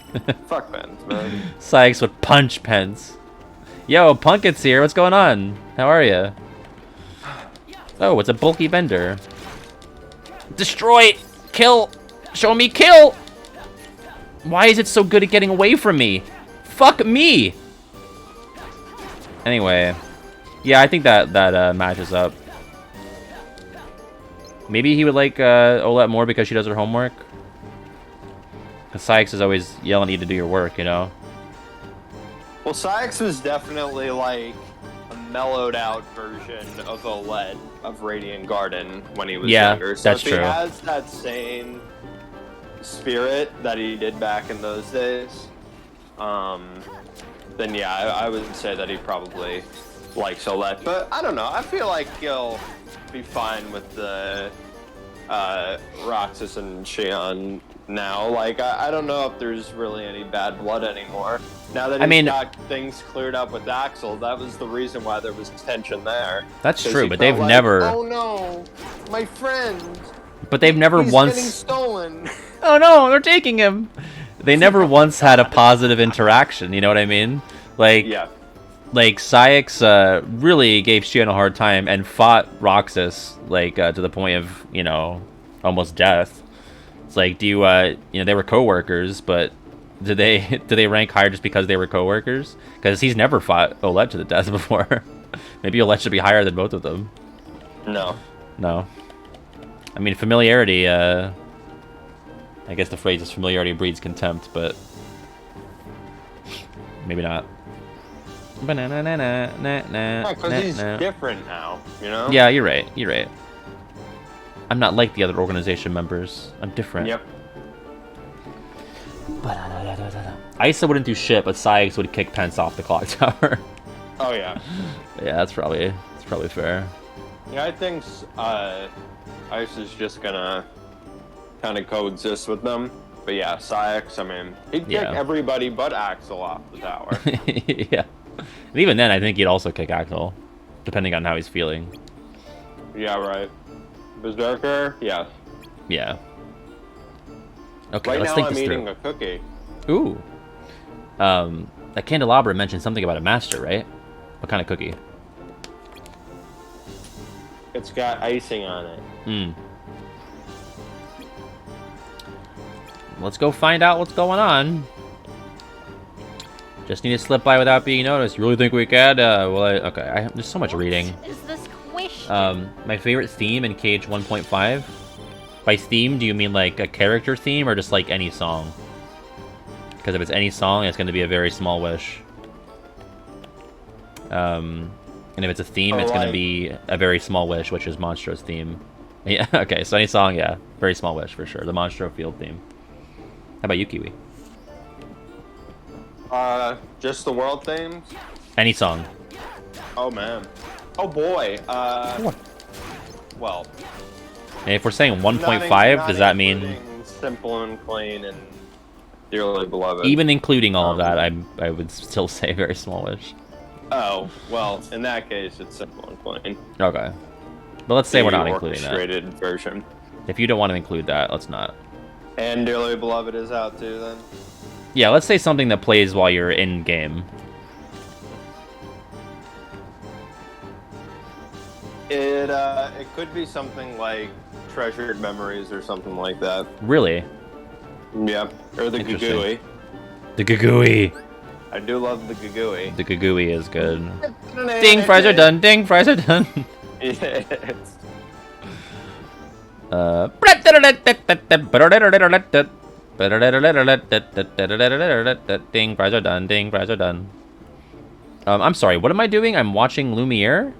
Fuck Pence, man. Saix would punch Pence. Yo, Punket's here. What's going on? How are you? Oh, it's a bulky bender. Destroy! Kill! Show me kill! Why is it so good at getting away from me? Fuck me! Anyway. Yeah, I think that matches up. Maybe he would like Olet more because she does her homework. Because Saix is always yelling at you to do your work, you know? Well, Saix was definitely like a mellowed out version of Olet of Radiant Garden when he was younger. So that's if true. he has that same spirit that he did back in those days, then yeah, I would say that he probably likes Olet. But I don't know. I feel like he'll be fine with the Roxas and Shion now. Like, I don't know if there's really any bad blood anymore. Now that he's got things cleared up with Axel, that was the reason why there was tension there. That's true, but they've they've never... Oh no, my friend! But they've never He's once... getting stolen! Oh no, they're taking him! They never once had a positive interaction, you know what I mean? Like, yeah. Like, Saix really gave Shion a hard time and fought Roxas, like, to the point of, you know, almost death. It's like, do you, you know, they were co-workers, but do they rank higher just because they were co-workers? Because he's never fought Olet to the death before. Maybe Olet should be higher than both of them. No. No. I mean, familiarity, I guess the phrase is familiarity breeds contempt, but maybe not. Yeah, because he's different now, you know? Yeah, you're right. You're right. I'm not like the other organization members. I'm different. Yep. Isa wouldn't do shit, but Saix would kick Pence off the clock tower. Oh yeah. Yeah, that's probably fair. Yeah, I think Ice is just gonna kind of coexist with them. But yeah, Saix, I mean, he'd kick everybody but Axel off the tower. Yeah. And even then, I think he'd also kick Axel, depending on how he's feeling. Yeah, right. Berserker, yeah. Yeah. Okay, right let's now think I'm this eating through. a cookie. Ooh. That candelabra mentioned something about a master, right? What kind of cookie? It's got icing on it. Hmm. Let's go find out what's going on. Just need to slip by without being noticed. You really think we can? Okay. There's so much reading. Is this question? My favorite theme in Cage 1.5. By theme, do you mean like a character theme or just like any song? Because if it's any song, it's going to be a very small wish. And if it's a theme, it's going to be a very small wish, which is Monstro's theme. Yeah. Okay. So any song, yeah, very small wish for sure. The Monstro Field theme. How about you, Kiwi? Just the world themes? Any song. Oh man. Oh boy. Well. And if we're saying 1.5, does that mean Simple and Clean and Dearly beloved. Even including all of that, I would still say very small wish. Oh, well, in that case, it's simple and plain. Okay. But let's say we're not The including that. orchestrated version. If you don't want to include that, let's not. And Dearly Beloved is out too, then? Yeah, let's say something that plays while you're in-game. It could be something like Treasured Memories or something like that. Really? Yeah, or the Interesting. Gugui. The Gugui. I do love the Gugui. The Gugui is good. Ding, fries are done. Ding, fries are done. Yes. Ding, fries are done. Ding, fries are done. I'm sorry, what am I doing? I'm watching Lumiere?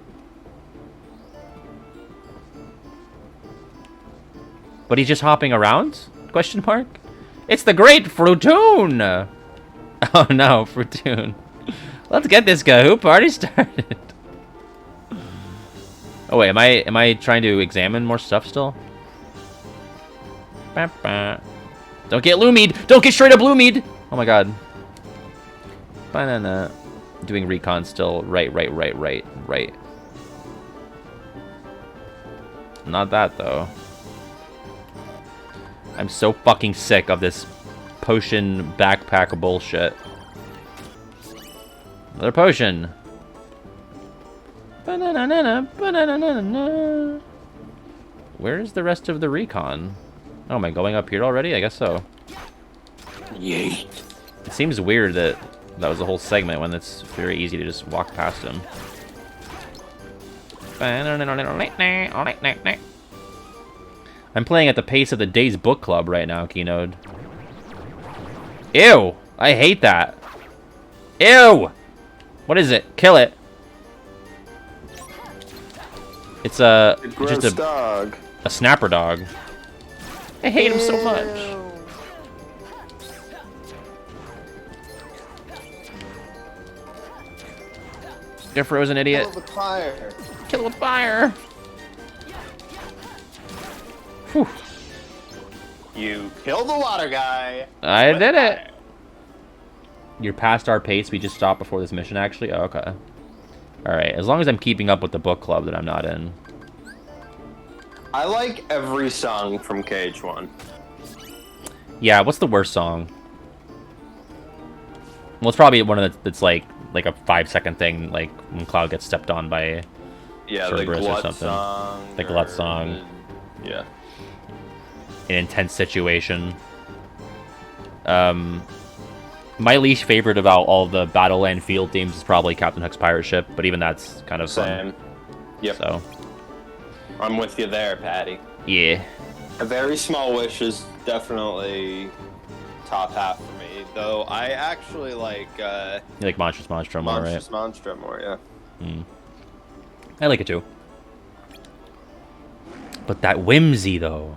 But he's just hopping around? Question mark? It's the great Fruitoon! Oh no, Fruitoon. Let's get this Kahoo party started. Oh wait, am I trying to examine more stuff still? Don't get Lumied! Don't get straight up Lumied! Oh my god. Banana. Doing recon still. Right. Not that though. I'm so fucking sick of this potion backpack bullshit. Another potion. Where is the rest of the recon? Oh, am I going up here already? I guess so. Yay. It seems weird that that was a whole segment when it's very easy to just walk past him. I'm playing at the pace of the day's book club right now, Keynode. Ew! I hate that. Ew! What is it? Kill it. It's just a dog. A snapper dog. I hate him so much. You're a frozen idiot. Kill it with fire. Kill it with fire. Whew. You killed the water guy. I with did it. fire. You're past our pace. We just stopped before this mission, actually. Oh, okay. Alright, as long as I'm keeping up with the book club that I'm not in. I like every song from KH1. Yeah, what's the worst song? Well, it's probably one of the that's like a 5-second thing, like when Cloud gets stepped on by Yeah, the Cerberus or Glut something. song. The Glut song. Yeah. an intense situation. My least favorite about all the Battle and Field themes is probably Captain Hook's pirate ship, but even that's kind of Same. fun. Yep. So, I'm with you there, Patty. yeah. A Very Small Wish is definitely top half for me, though I actually like You like Monstrous Monstrum, all right? Monstrous Monstrum more, yeah. I like it too. But that whimsy, though.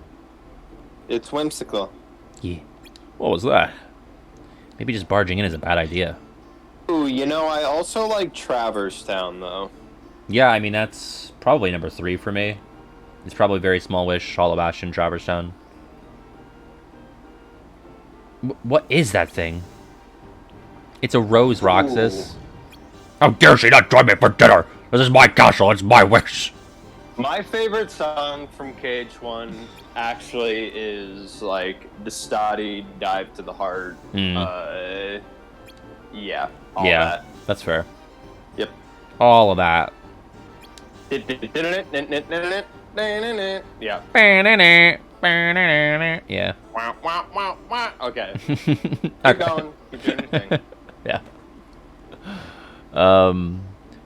It's whimsical. Yeah. What was that? Maybe just barging in is a bad idea. Ooh, you know, I also like Traverse Town, though. Yeah, I mean, that's probably number 3 for me. It's probably Very Small Wish, Hollow Bastion, Traverse Town. What is that thing? It's a Rose Roxas. How dare she not join me for dinner? This is my castle, it's my wish. My favorite song from KH1 actually is like the Stadi Dive to the Heart. Yeah. All that. That's fair. Yep. All of that. Yeah. Yeah. Wah, wah, wah, wah. Okay. Okay. Keep going. Keep doing your thing. Yeah.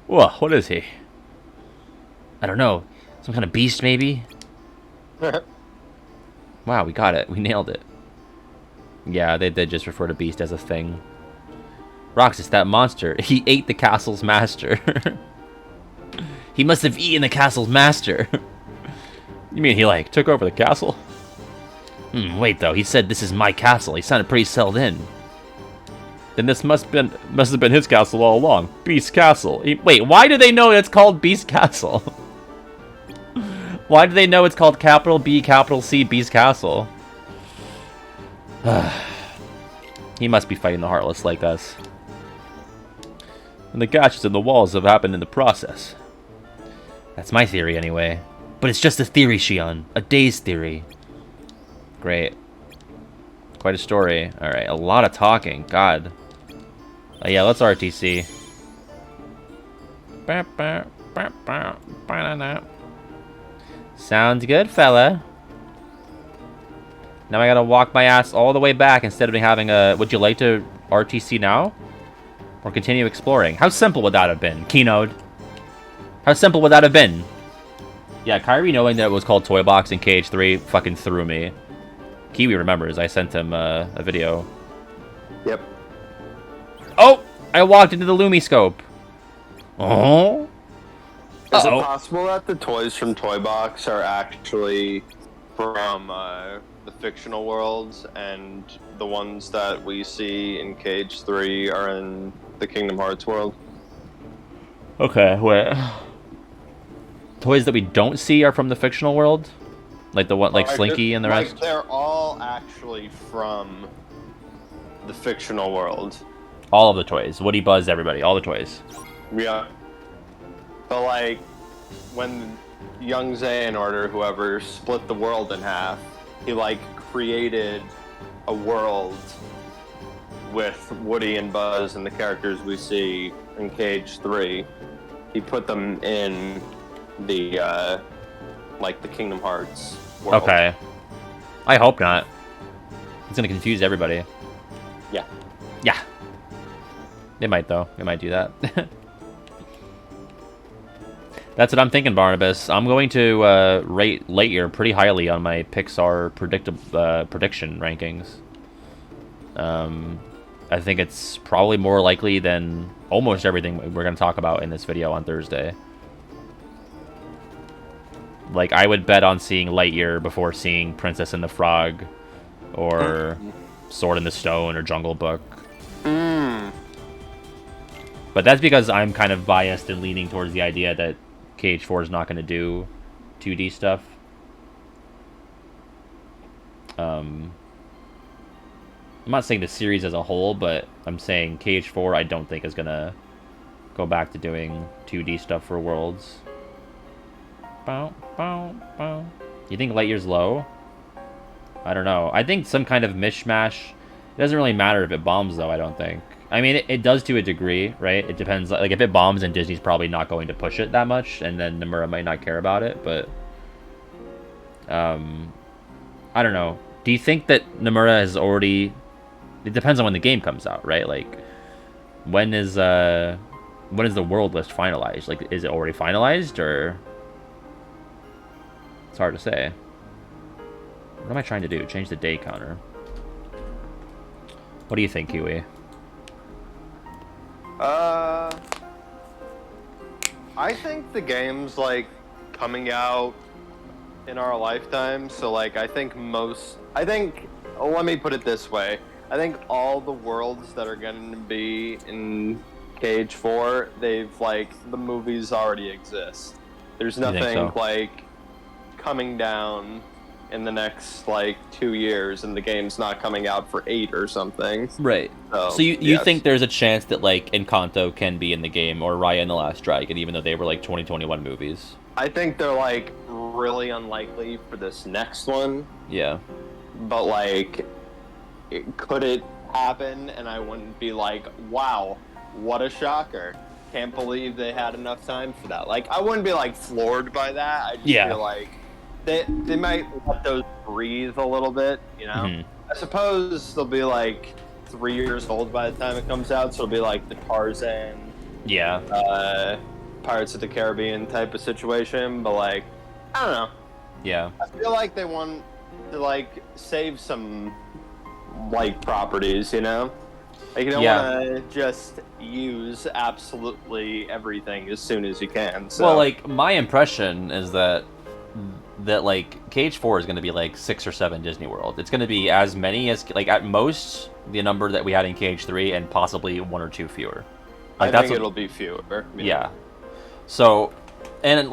Whoa, what is he? I don't know. Some kind of beast, maybe? Wow, we got it. We nailed it. Yeah, they did just refer to beast as a thing. Roxas, that monster. He ate the castle's master. He must have eaten the castle's master. You mean he, like, took over the castle? Wait, though. He said, this is my castle. He sounded pretty settled in. Then this must have been his castle all along. Beast Castle. Wait, why do they know it's called Beast Castle? Why do they know it's called capital B, capital C, Beast Castle? He must be fighting the Heartless like us. And the gashes in the walls have happened in the process. That's my theory, anyway. But it's just a theory, Shion. A day's theory. Great. Quite a story. Alright, a lot of talking. God. Yeah, let's RTC. Sounds good, fella. Now I gotta walk my ass all the way back instead of having a... Would you like to RTC now? Or continue exploring? How simple would that have been, Keynote? How simple would that have been? Yeah, Kyrie knowing that it was called Toy Box in KH3 fucking threw me. Kiwi remembers. I sent him a video. Yep. Oh! I walked into the Lumi scope. Oh? Is it possible that the toys from Toy Box are actually from the fictional worlds, and the ones that we see in Cage 3 are in the Kingdom Hearts world? Okay, wait. Toys that we don't see are from the fictional world? Like the one, like Slinky and the rest? They're all actually from the fictional world. All of the toys. Woody, Buzz, everybody. All the toys. Yeah. But like, when Young Zayn or whoever split the world in half, he like created a world with Woody and Buzz and the characters we see in Cage 3. He put them in the like the Kingdom Hearts world. Okay. I hope not. It's gonna confuse everybody. Yeah. Yeah. They might though. They might do that. That's what I'm thinking, Barnabas. I'm going to rate Lightyear pretty highly on my Pixar prediction rankings. I think it's probably more likely than almost everything we're going to talk about in this video on Thursday. Like, I would bet on seeing Lightyear before seeing Princess and the Frog, or Sword in the Stone, or Jungle Book. But that's because I'm kind of biased and leaning towards the idea that KH4 is not going to do 2D stuff. I'm not saying the series as a whole, but I'm saying KH4 I don't think is going to go back to doing 2D stuff for Worlds. Bow, bow, bow. You think Lightyear's low? I don't know. I think some kind of mishmash. It doesn't really matter if it bombs, though, I don't think. I mean, it does to a degree, right? It depends. Like, if it bombs, then Disney's probably not going to push it that much, and then Nomura might not care about it, but... I don't know. Do you think that Nomura has already... It depends on when the game comes out, right? Like, when is the world list finalized? Like, is it already finalized, or... It's hard to say. What am I trying to do? Change the day counter. What do you think, Kiwi? I think the game's like coming out in our lifetime, so like let me put it this way. I think all the worlds that are going to be in Cage 4, the movies already exist. There's nothing like coming down in the next 2 years, and the game's not coming out for 8 or something. Right. So you think there's a chance that Encanto can be in the game, or Raya and the Last Dragon, even though they were 2021 movies? I think they're really unlikely for this next one. Yeah. But could it happen? And I wouldn't be like, wow, what a shocker. Can't believe they had enough time for that. I wouldn't be floored by that. I just feel like they might let those breathe a little bit, you know? Mm-hmm. I suppose they'll be 3 years old by the time it comes out, so it'll be the Tarzan, Pirates of the Caribbean type of situation, but I don't know. Yeah. I feel like they want to save some properties, you know? You don't want to just use absolutely everything as soon as you can. So. Well, my impression is that Cage 4 is going to be 6 or 7 Disney World. It's going to be as many as at most the number that we had in Cage 3, and possibly 1 or 2 fewer. I think it'll be fewer. Yeah. So, and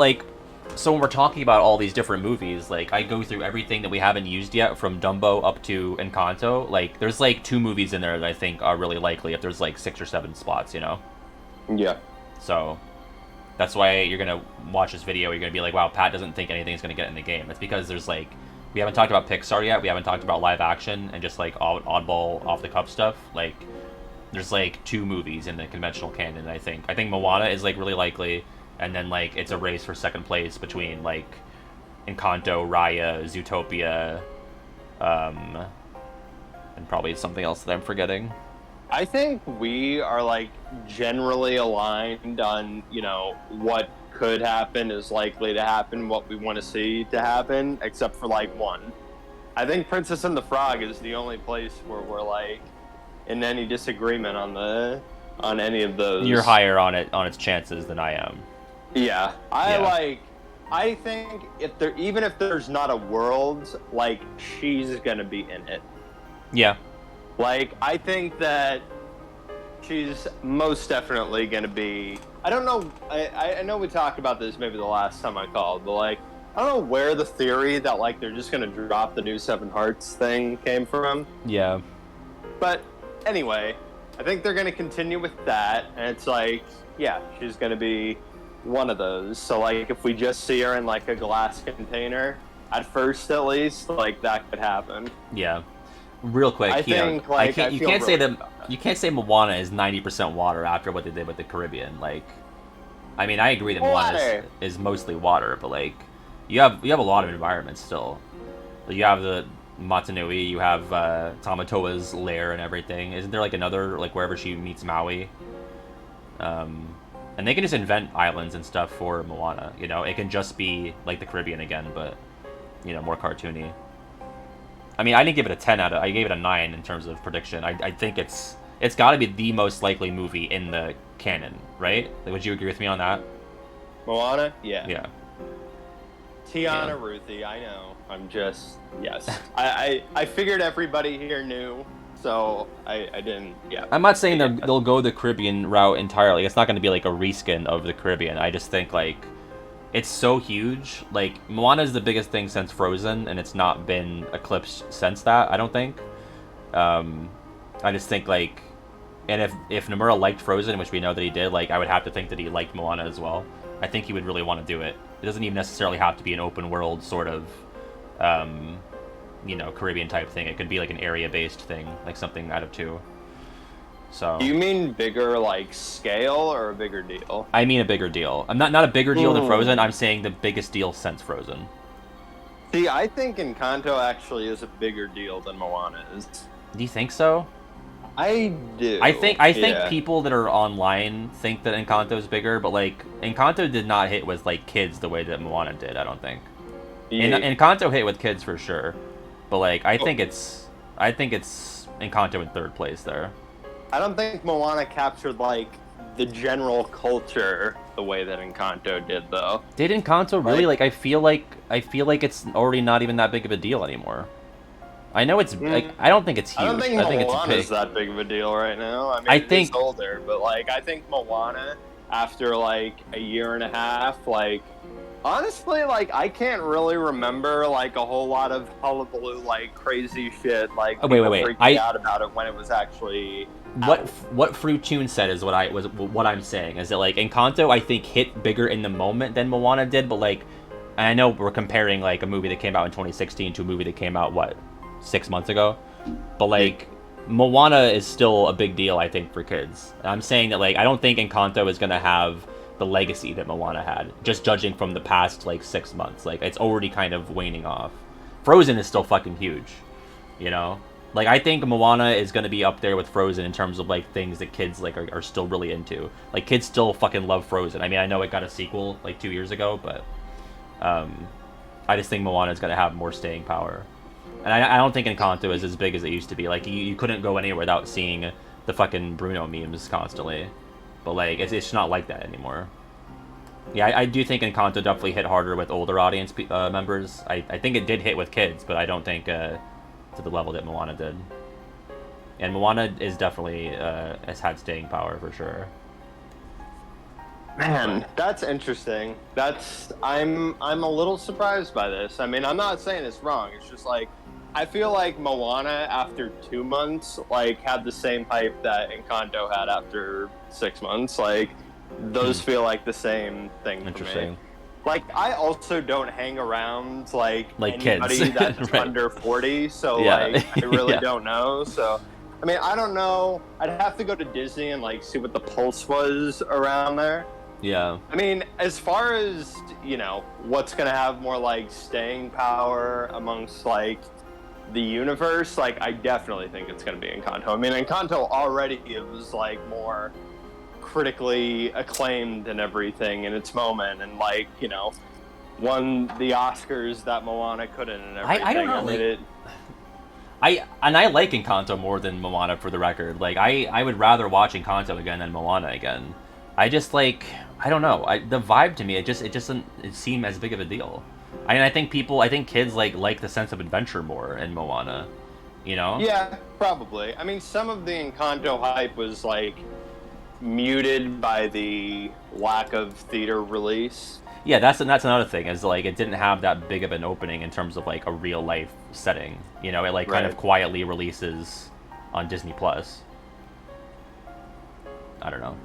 So when we're talking about all these different movies, like, I go through everything that we haven't used yet, from Dumbo up to Encanto. Like, there's, like, 2 movies in there that I think are really likely if there's, like, 6 or 7 spots, you know? Yeah. So, that's why you're gonna watch this video, you're gonna be like, wow, Pat doesn't think anything's gonna get in the game. It's because there's, like, we haven't talked about Pixar yet, we haven't talked about live action, and just, like, oddball, off-the-cuff stuff. Like, there's, like, 2 movies in the conventional canon, I think. I think Moana is, like, really likely. And then, like, it's a race for second place between, like, Encanto, Raya, Zootopia, and probably something else that I'm forgetting. I think we are, like, generally aligned on, you know, what could happen, is likely to happen, what we want to see to happen, except for, like, one. I think Princess and the Frog is the only place where we're, like, in any disagreement on any of those. You're higher on its chances than I am. Yeah, I think even if there's not a world, like, she's gonna be in it. Yeah. Like, I think that she's most definitely gonna be. I don't know. I know we talked about this maybe the last time I called, but, like, I don't know where the theory that, like, they're just gonna drop the new Seven Hearts thing came from. Yeah. But anyway, I think they're gonna continue with that, and it's like, yeah, she's gonna be one of those. So, like, if we just see her in, like, a glass container, at first at least, like, that could happen. Yeah. Real quick, I think, like, you can't say Moana is 90% water after what they did with the Caribbean. Like, I mean, I agree that Moana is mostly water, but, like, you have a lot of environments still. You have the Motunui, you have Tamatoa's lair and everything. Isn't there, like, another, like, wherever she meets Maui? And they can just invent islands and stuff for Moana, you know? It can just be, like, the Caribbean again, but, you know, more cartoony. I mean, I didn't give it a 10 I gave it a 9 in terms of prediction. I think it's got to be the most likely movie in the canon, right? Like, would you agree with me on that? Moana? Yeah. Yeah. Tiana, Ruthie, I know. I'm just, yes. I figured everybody here knew. So I didn't. Yeah. I'm not saying they'll go the Caribbean route entirely. It's not going to be like a reskin of the Caribbean. I just think, like, it's so huge. Like, Moana is the biggest thing since Frozen, and it's not been eclipsed since that, I don't think. I just think, like, and if Nomura liked Frozen, which we know that he did, like, I would have to think that he liked Moana as well. I think he would really want to do it. It doesn't even necessarily have to be an open world sort of, you know, Caribbean type thing. It could be like an area-based thing, like something out of 2. So. Do you mean bigger, like, scale, or a bigger deal? I mean a bigger deal. I'm not a bigger deal than Frozen. I'm saying the biggest deal since Frozen. See, I think Encanto actually is a bigger deal than Moana is. Do you think so? I do. I think people that are online think that Encanto is bigger, but, like, Encanto did not hit with, like, kids the way that Moana did. I don't think. Yeah. Encanto hit with kids for sure, but, like, I think it's Encanto in 3rd place there. I don't think Moana captured, like, the general culture the way that Encanto did, though. Did Encanto really? Like, I feel like it's already not even that big of a deal anymore. I know it's like, I don't think it's huge. I don't think Moana is that big of a deal right now. I mean, it's older, but, like, I think Moana, after, like, a year and a half, like, honestly, like, I can't really remember, like, a whole lot of hullabaloo, like, crazy shit, like, wait. freaking out about it when it was actually out. What Fruit Tune said is what I'm saying, is that, like, Encanto, I think, hit bigger in the moment than Moana did, but, like, and I know we're comparing, like, a movie that came out in 2016 to a movie that came out, 6 months ago, but, like, Moana is still a big deal, I think, for kids. And I'm saying that, like, I don't think Encanto is gonna have the legacy that Moana had, just judging from the past, like, 6 months. Like, it's already kind of waning off. Frozen is still fucking huge, you know? Like, I think Moana is gonna be up there with Frozen in terms of, like, things that kids, like, are still really into. Like, kids still fucking love Frozen. I mean, I know it got a sequel, like, 2 years ago, but I just think Moana is gonna have more staying power. And I don't think Encanto is as big as it used to be. Like, you couldn't go anywhere without seeing the fucking Bruno memes constantly. But, like, it's not like that anymore. Yeah, I do think Encanto definitely hit harder with older audience members. I think it did hit with kids, but I don't think to the level that Moana did. And Moana is definitely has had staying power for sure. Man, that's interesting. I'm a little surprised by this. I mean, I'm not saying it's wrong. It's just like I feel like Moana after 2 months like had the same hype that Encanto had after 6 months. Like those feel like the same thing for me. Like I also don't hang around like anybody kids. that's Right. under 40, so Yeah. like I really Yeah. don't know. So I mean, I don't know. I'd have to go to Disney and like see what the pulse was around there. Yeah. I mean, as far as, you know, what's going to have more, like, staying power amongst, like, the universe, like, I definitely think it's going to be Encanto. I mean, Encanto already it was, like, more critically acclaimed and everything in its moment and, like, you know, won the Oscars that Moana couldn't and everything. I don't know, mean, I like Encanto more than Moana, for the record. Like, I would rather watch Encanto again than Moana again. I just like, I don't know. The vibe to me, it just doesn't seem as big of a deal. I think kids like the sense of adventure more in Moana, you know? Yeah, probably. I mean, some of the Encanto hype was like muted by the lack of theater release. Yeah, that's another thing. Is like it didn't have that big of an opening in terms of like a real life setting. You know, it like kind of quietly releases on Disney Plus. I don't know.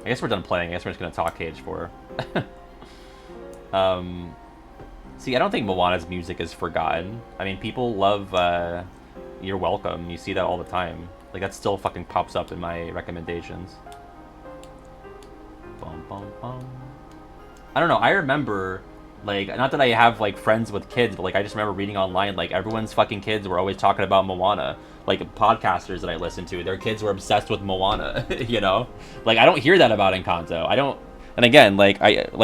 I guess we're done playing. I guess we're just gonna talk Cage 4. See, I don't think Moana's music is forgotten. I mean, people love You're Welcome. You see that all the time. Like, that still fucking pops up in my recommendations. Bum, bum, bum. I don't know, I remember, like, not that I have, like, friends with kids, but, like, I just remember reading online, like, everyone's fucking kids were always talking about Moana. Like, podcasters that I listen to, their kids were obsessed with Moana, you know? Like, I don't hear that about Encanto. I don't... And again, like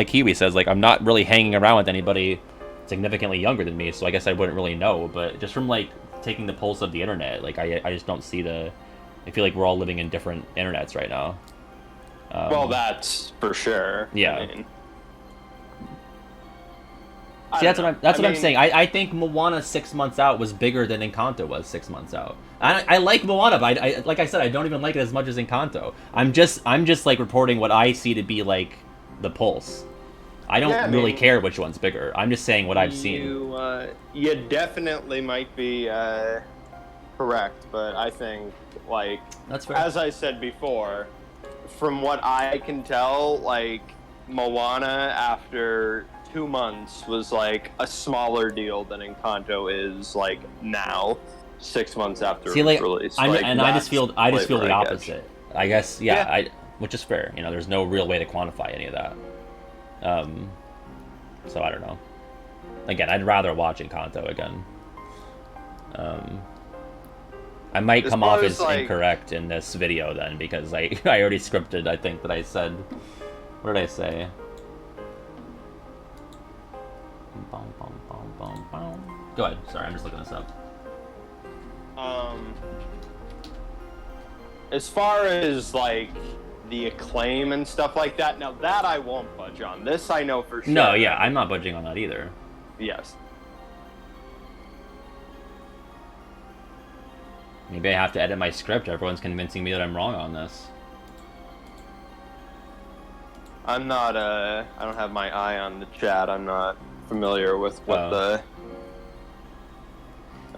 Kiwi says, like, I'm not really hanging around with anybody significantly younger than me, so I guess I wouldn't really know. But just from, like, taking the pulse of the internet, like, I just don't see the... I feel like we're all living in different internets right now. Well, that's for sure. Yeah. I mean, See, that's what I'm saying. I think Moana 6 months out was bigger than Encanto was 6 months out. I like Moana, but I like I said, I don't even like it as much as Encanto. I'm just like reporting what I see to be like the pulse. I don't really care which one's bigger. I'm just saying what I've seen. You definitely might be correct, but I think like That's fair. as I said before, from what I can tell, like Moana after 2 months was like a smaller deal than Encanto is like now, 6 months after See, like, release. I just feel the opposite. I guess, Yeah. which is fair. You know, there's no real way to quantify any of that. So I don't know. Again, I'd rather watch Encanto again. I might come off as incorrect in this video then, because I already scripted, I think, that I said... What did I say? Go ahead. Sorry, I'm just looking this up. As far as like the acclaim and stuff like that, now that I won't budge on. This I know for sure. No, yeah, I'm not budging on that either. Yes. Maybe I have to edit my script. Everyone's convincing me that I'm wrong on this. I'm not, I don't have my eye on the chat. I'm not familiar with what the...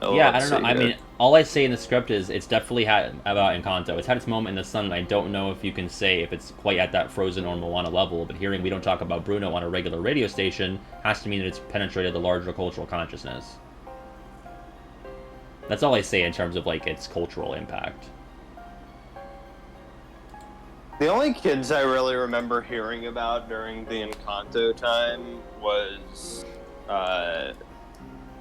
Oh, yeah, I don't know. I mean, all I say in the script is it's definitely had about Encanto. It's had its moment in the sun, and I don't know if you can say if it's quite at that Frozen or Moana level, but hearing we don't talk about Bruno on a regular radio station has to mean that it's penetrated the larger cultural consciousness. That's all I say in terms of, like, its cultural impact. The only kids I really remember hearing about during the Encanto time was,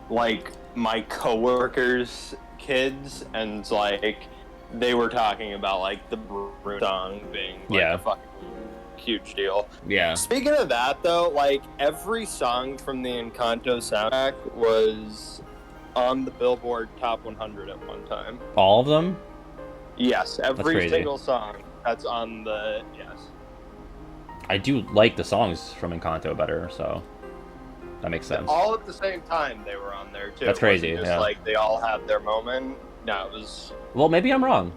like, my coworkers' kids, and, like, they were talking about, like, the Bruno song being, like, a fucking huge deal. Yeah. Speaking of that, though, like, every song from the Encanto soundtrack was on the Billboard Top 100 at one time. All of them? Yes, every single song that's on the... Yes. I do like the songs from Encanto better, so that makes sense. All at the same time they were on there, too. That's crazy, just like, they all had their moment. No, it was... Well, maybe I'm wrong.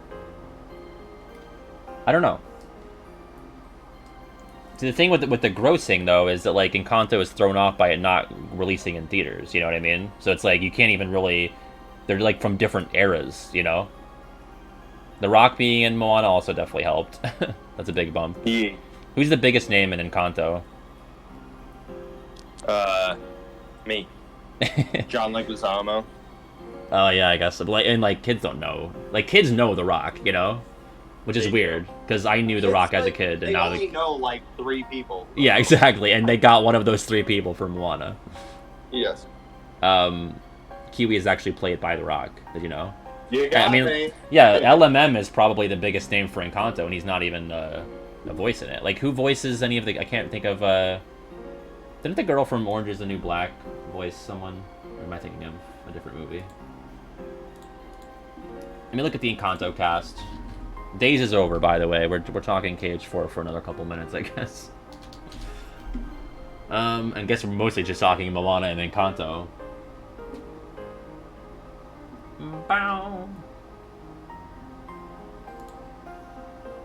I don't know. See, the thing with the grossing though is that like Encanto is thrown off by it not releasing in theaters. You know what I mean? So it's like you can't even really. They're like from different eras. You know. The Rock being in Moana also definitely helped. That's a big bump. Yeah. Who's the biggest name in Encanto? Me. John Leguizamo. Oh yeah, I guess. But, like, and like kids don't know. Like kids know The Rock, you know, which is weird because I knew The Rock as a kid, and now they know like 3 people. Yeah, exactly, and they got one of those 3 people from Moana. Yes. Kiwi is actually played by The Rock. Did you know? You got I mean, me. yeah, LMM is probably the biggest name for Encanto, and he's not even a voice in it. Like, who voices any of the? I can't think of. Didn't the girl from Orange Is the New Black voice someone? Or am I thinking of a different movie? Let me look at the Encanto cast. Days is over, by the way. We're talking KH4 for another couple minutes, I guess. I guess we're mostly just talking Moana and Encanto. Bow.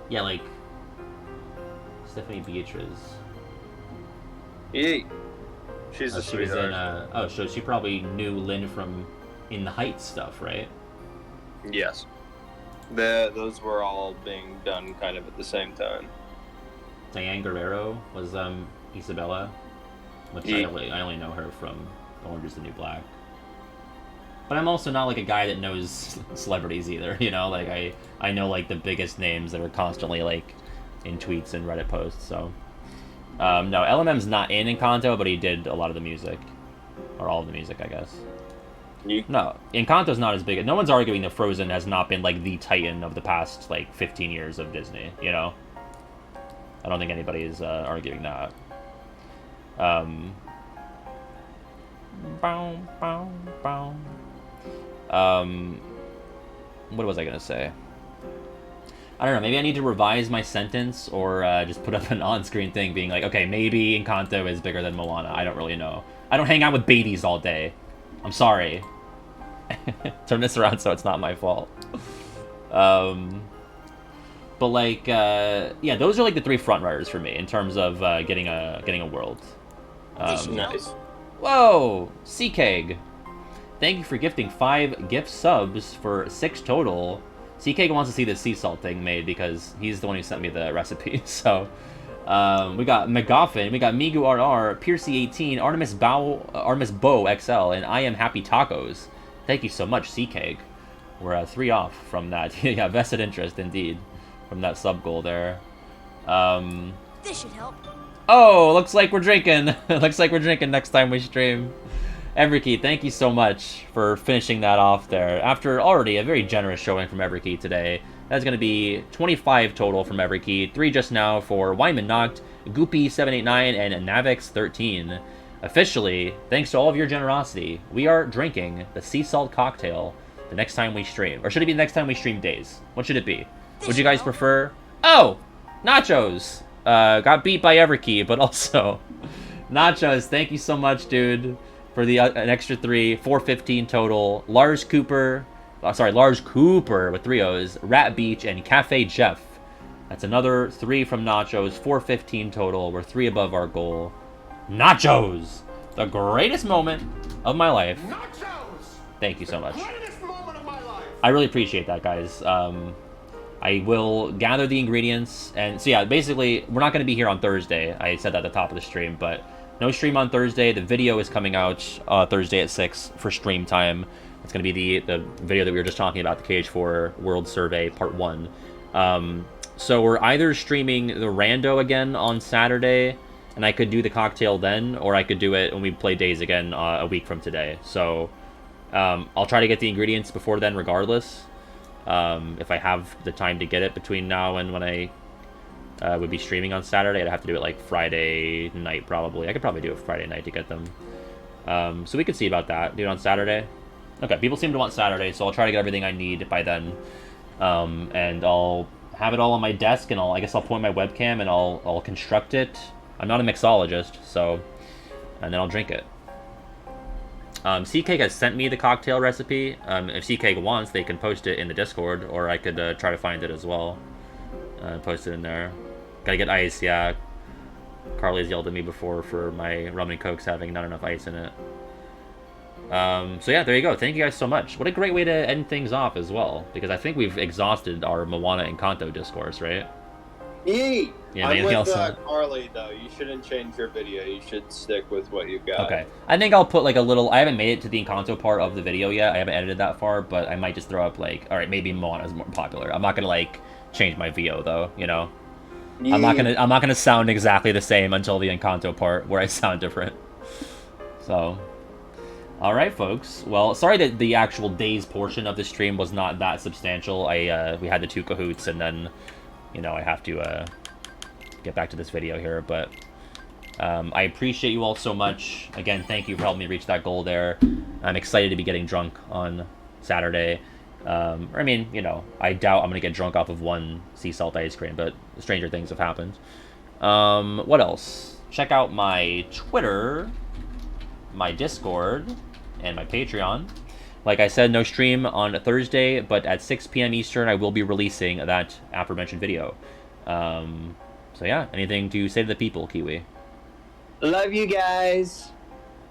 Yeah, like Stephanie Beatriz. Yeah. She's a She was in. sweetheart. So she probably knew Lynn from In the Heights stuff, right? Yes. Those were all being done kind of at the same time. Diane Guerrero was Isabella, which Yeah. I only know her from Orange Is the New Black. But I'm also not like a guy that knows celebrities either, you know? Like I know like the biggest names that are constantly like in tweets and Reddit posts, so no, LMM's not in Encanto, but he did a lot of the music. Or all of the music, I guess. Yeah. No, Encanto's not as big. No one's arguing that Frozen has not been like the titan of the past like 15 years of Disney, you know? I don't think anybody is arguing that. Bow, bow, bow. What was I gonna say? I don't know, maybe I need to revise my sentence or just put up an on-screen thing being like, okay, maybe Encanto is bigger than Moana. I don't really know. I don't hang out with babies all day. I'm sorry. Turn this around so it's not my fault. But like, yeah, those are like the 3 frontrunners for me in terms of getting a world. Nice. Whoa, C-Keg. Thank you for gifting 5 gift subs for 6 total. C-Keg wants to see the sea salt thing made because he's the one who sent me the recipe. So, we got McGoffin, we got Migu RR, Piercy18, Artemis Bow XL, and I Am Happy Tacos. Thank you so much, C-Keg. We're 3 off from that. Yeah, vested interest indeed from that sub goal there. This should help. Oh, looks like we're drinking. Looks like we're drinking next time we stream. Everkey, thank you so much for finishing that off there. After already a very generous showing from Everkey today. That's going to be 25 total from Everkey. 3 just now for Wyman Knocked, Goopy789, and Navix13. Officially, thanks to all of your generosity, we are drinking the sea salt cocktail the next time we stream. Or should it be the next time we stream Days? What should it be? Would you guys prefer... Oh! Nachos! Got beat by Everkey, but also... Nachos, thank you so much, dude, for the an extra 3, 415 total. Lars Cooper with 3 O's, Rat Beach, and Cafe Jeff. That's another 3 from Nachos, 415 total. We're 3 above our goal. Nachos! The greatest moment of my life. Nachos! Thank you so much. Greatest moment of my life! I really appreciate that, guys. I will gather the ingredients, and so yeah, basically, we're not going to be here on Thursday. I said that at the top of the stream, but no stream on Thursday. The video is coming out Thursday at 6 for stream time. It's going to be the video that we were just talking about, the KH4 World Survey Part 1. So we're either streaming the Rando again on Saturday, and I could do the cocktail then, or I could do it when we play Days again a week from today. So I'll try to get the ingredients before then regardless. If I have the time to get it between now and when I would be streaming on Saturday, I'd have to do it like Friday night probably. I could probably do it Friday night to get them. So we could see about that. Do it on Saturday. Okay, people seem to want Saturday, so I'll try to get everything I need by then. And I'll have it all on my desk, and I guess I'll point my webcam and I'll construct it. I'm not a mixologist, so... And then I'll drink it. C-Cake has sent me the cocktail recipe. If C-Cake wants, they can post it in the Discord, or I could try to find it as well. Post it in there. Gotta get ice, yeah. Carly's yelled at me before for my rum and cokes having not enough ice in it. So yeah, there you go. Thank you guys so much. What a great way to end things off as well, because I think we've exhausted our Moana and Kanto discourse, right? Yeet! Yeah, I'm anything else? with Carly, though. You shouldn't change your video. You should stick with what you've got. Okay. I think I'll put like a little... I haven't made it to the Encanto part of the video yet. I haven't edited that far, but I might just throw up like... Alright, maybe Moana's more popular. I'm not gonna like change my VO though, you know? Yeah. I'm not gonna sound exactly the same until the Encanto part where I sound different. So... Alright, folks. Well, sorry that the actual days portion of the stream was not that substantial. We had the 2 cahoots, and then, you know, I have to get back to this video here. But I appreciate you all so much. Again, thank you for helping me reach that goal there. I'm excited to be getting drunk on Saturday. I mean, you know, I doubt I'm going to get drunk off of 1 sea salt ice cream, but stranger things have happened. What else? Check out my Twitter, my Discord, and my Patreon. Like I said, no stream on Thursday, but at 6 p.m. Eastern, I will be releasing that aforementioned video. So yeah, anything to say to the people, Kiwi? Love you guys.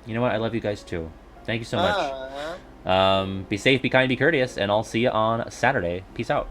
You know what? I love you guys too. Thank you so much. Be safe, be kind, be courteous, and I'll see you on Saturday. Peace out.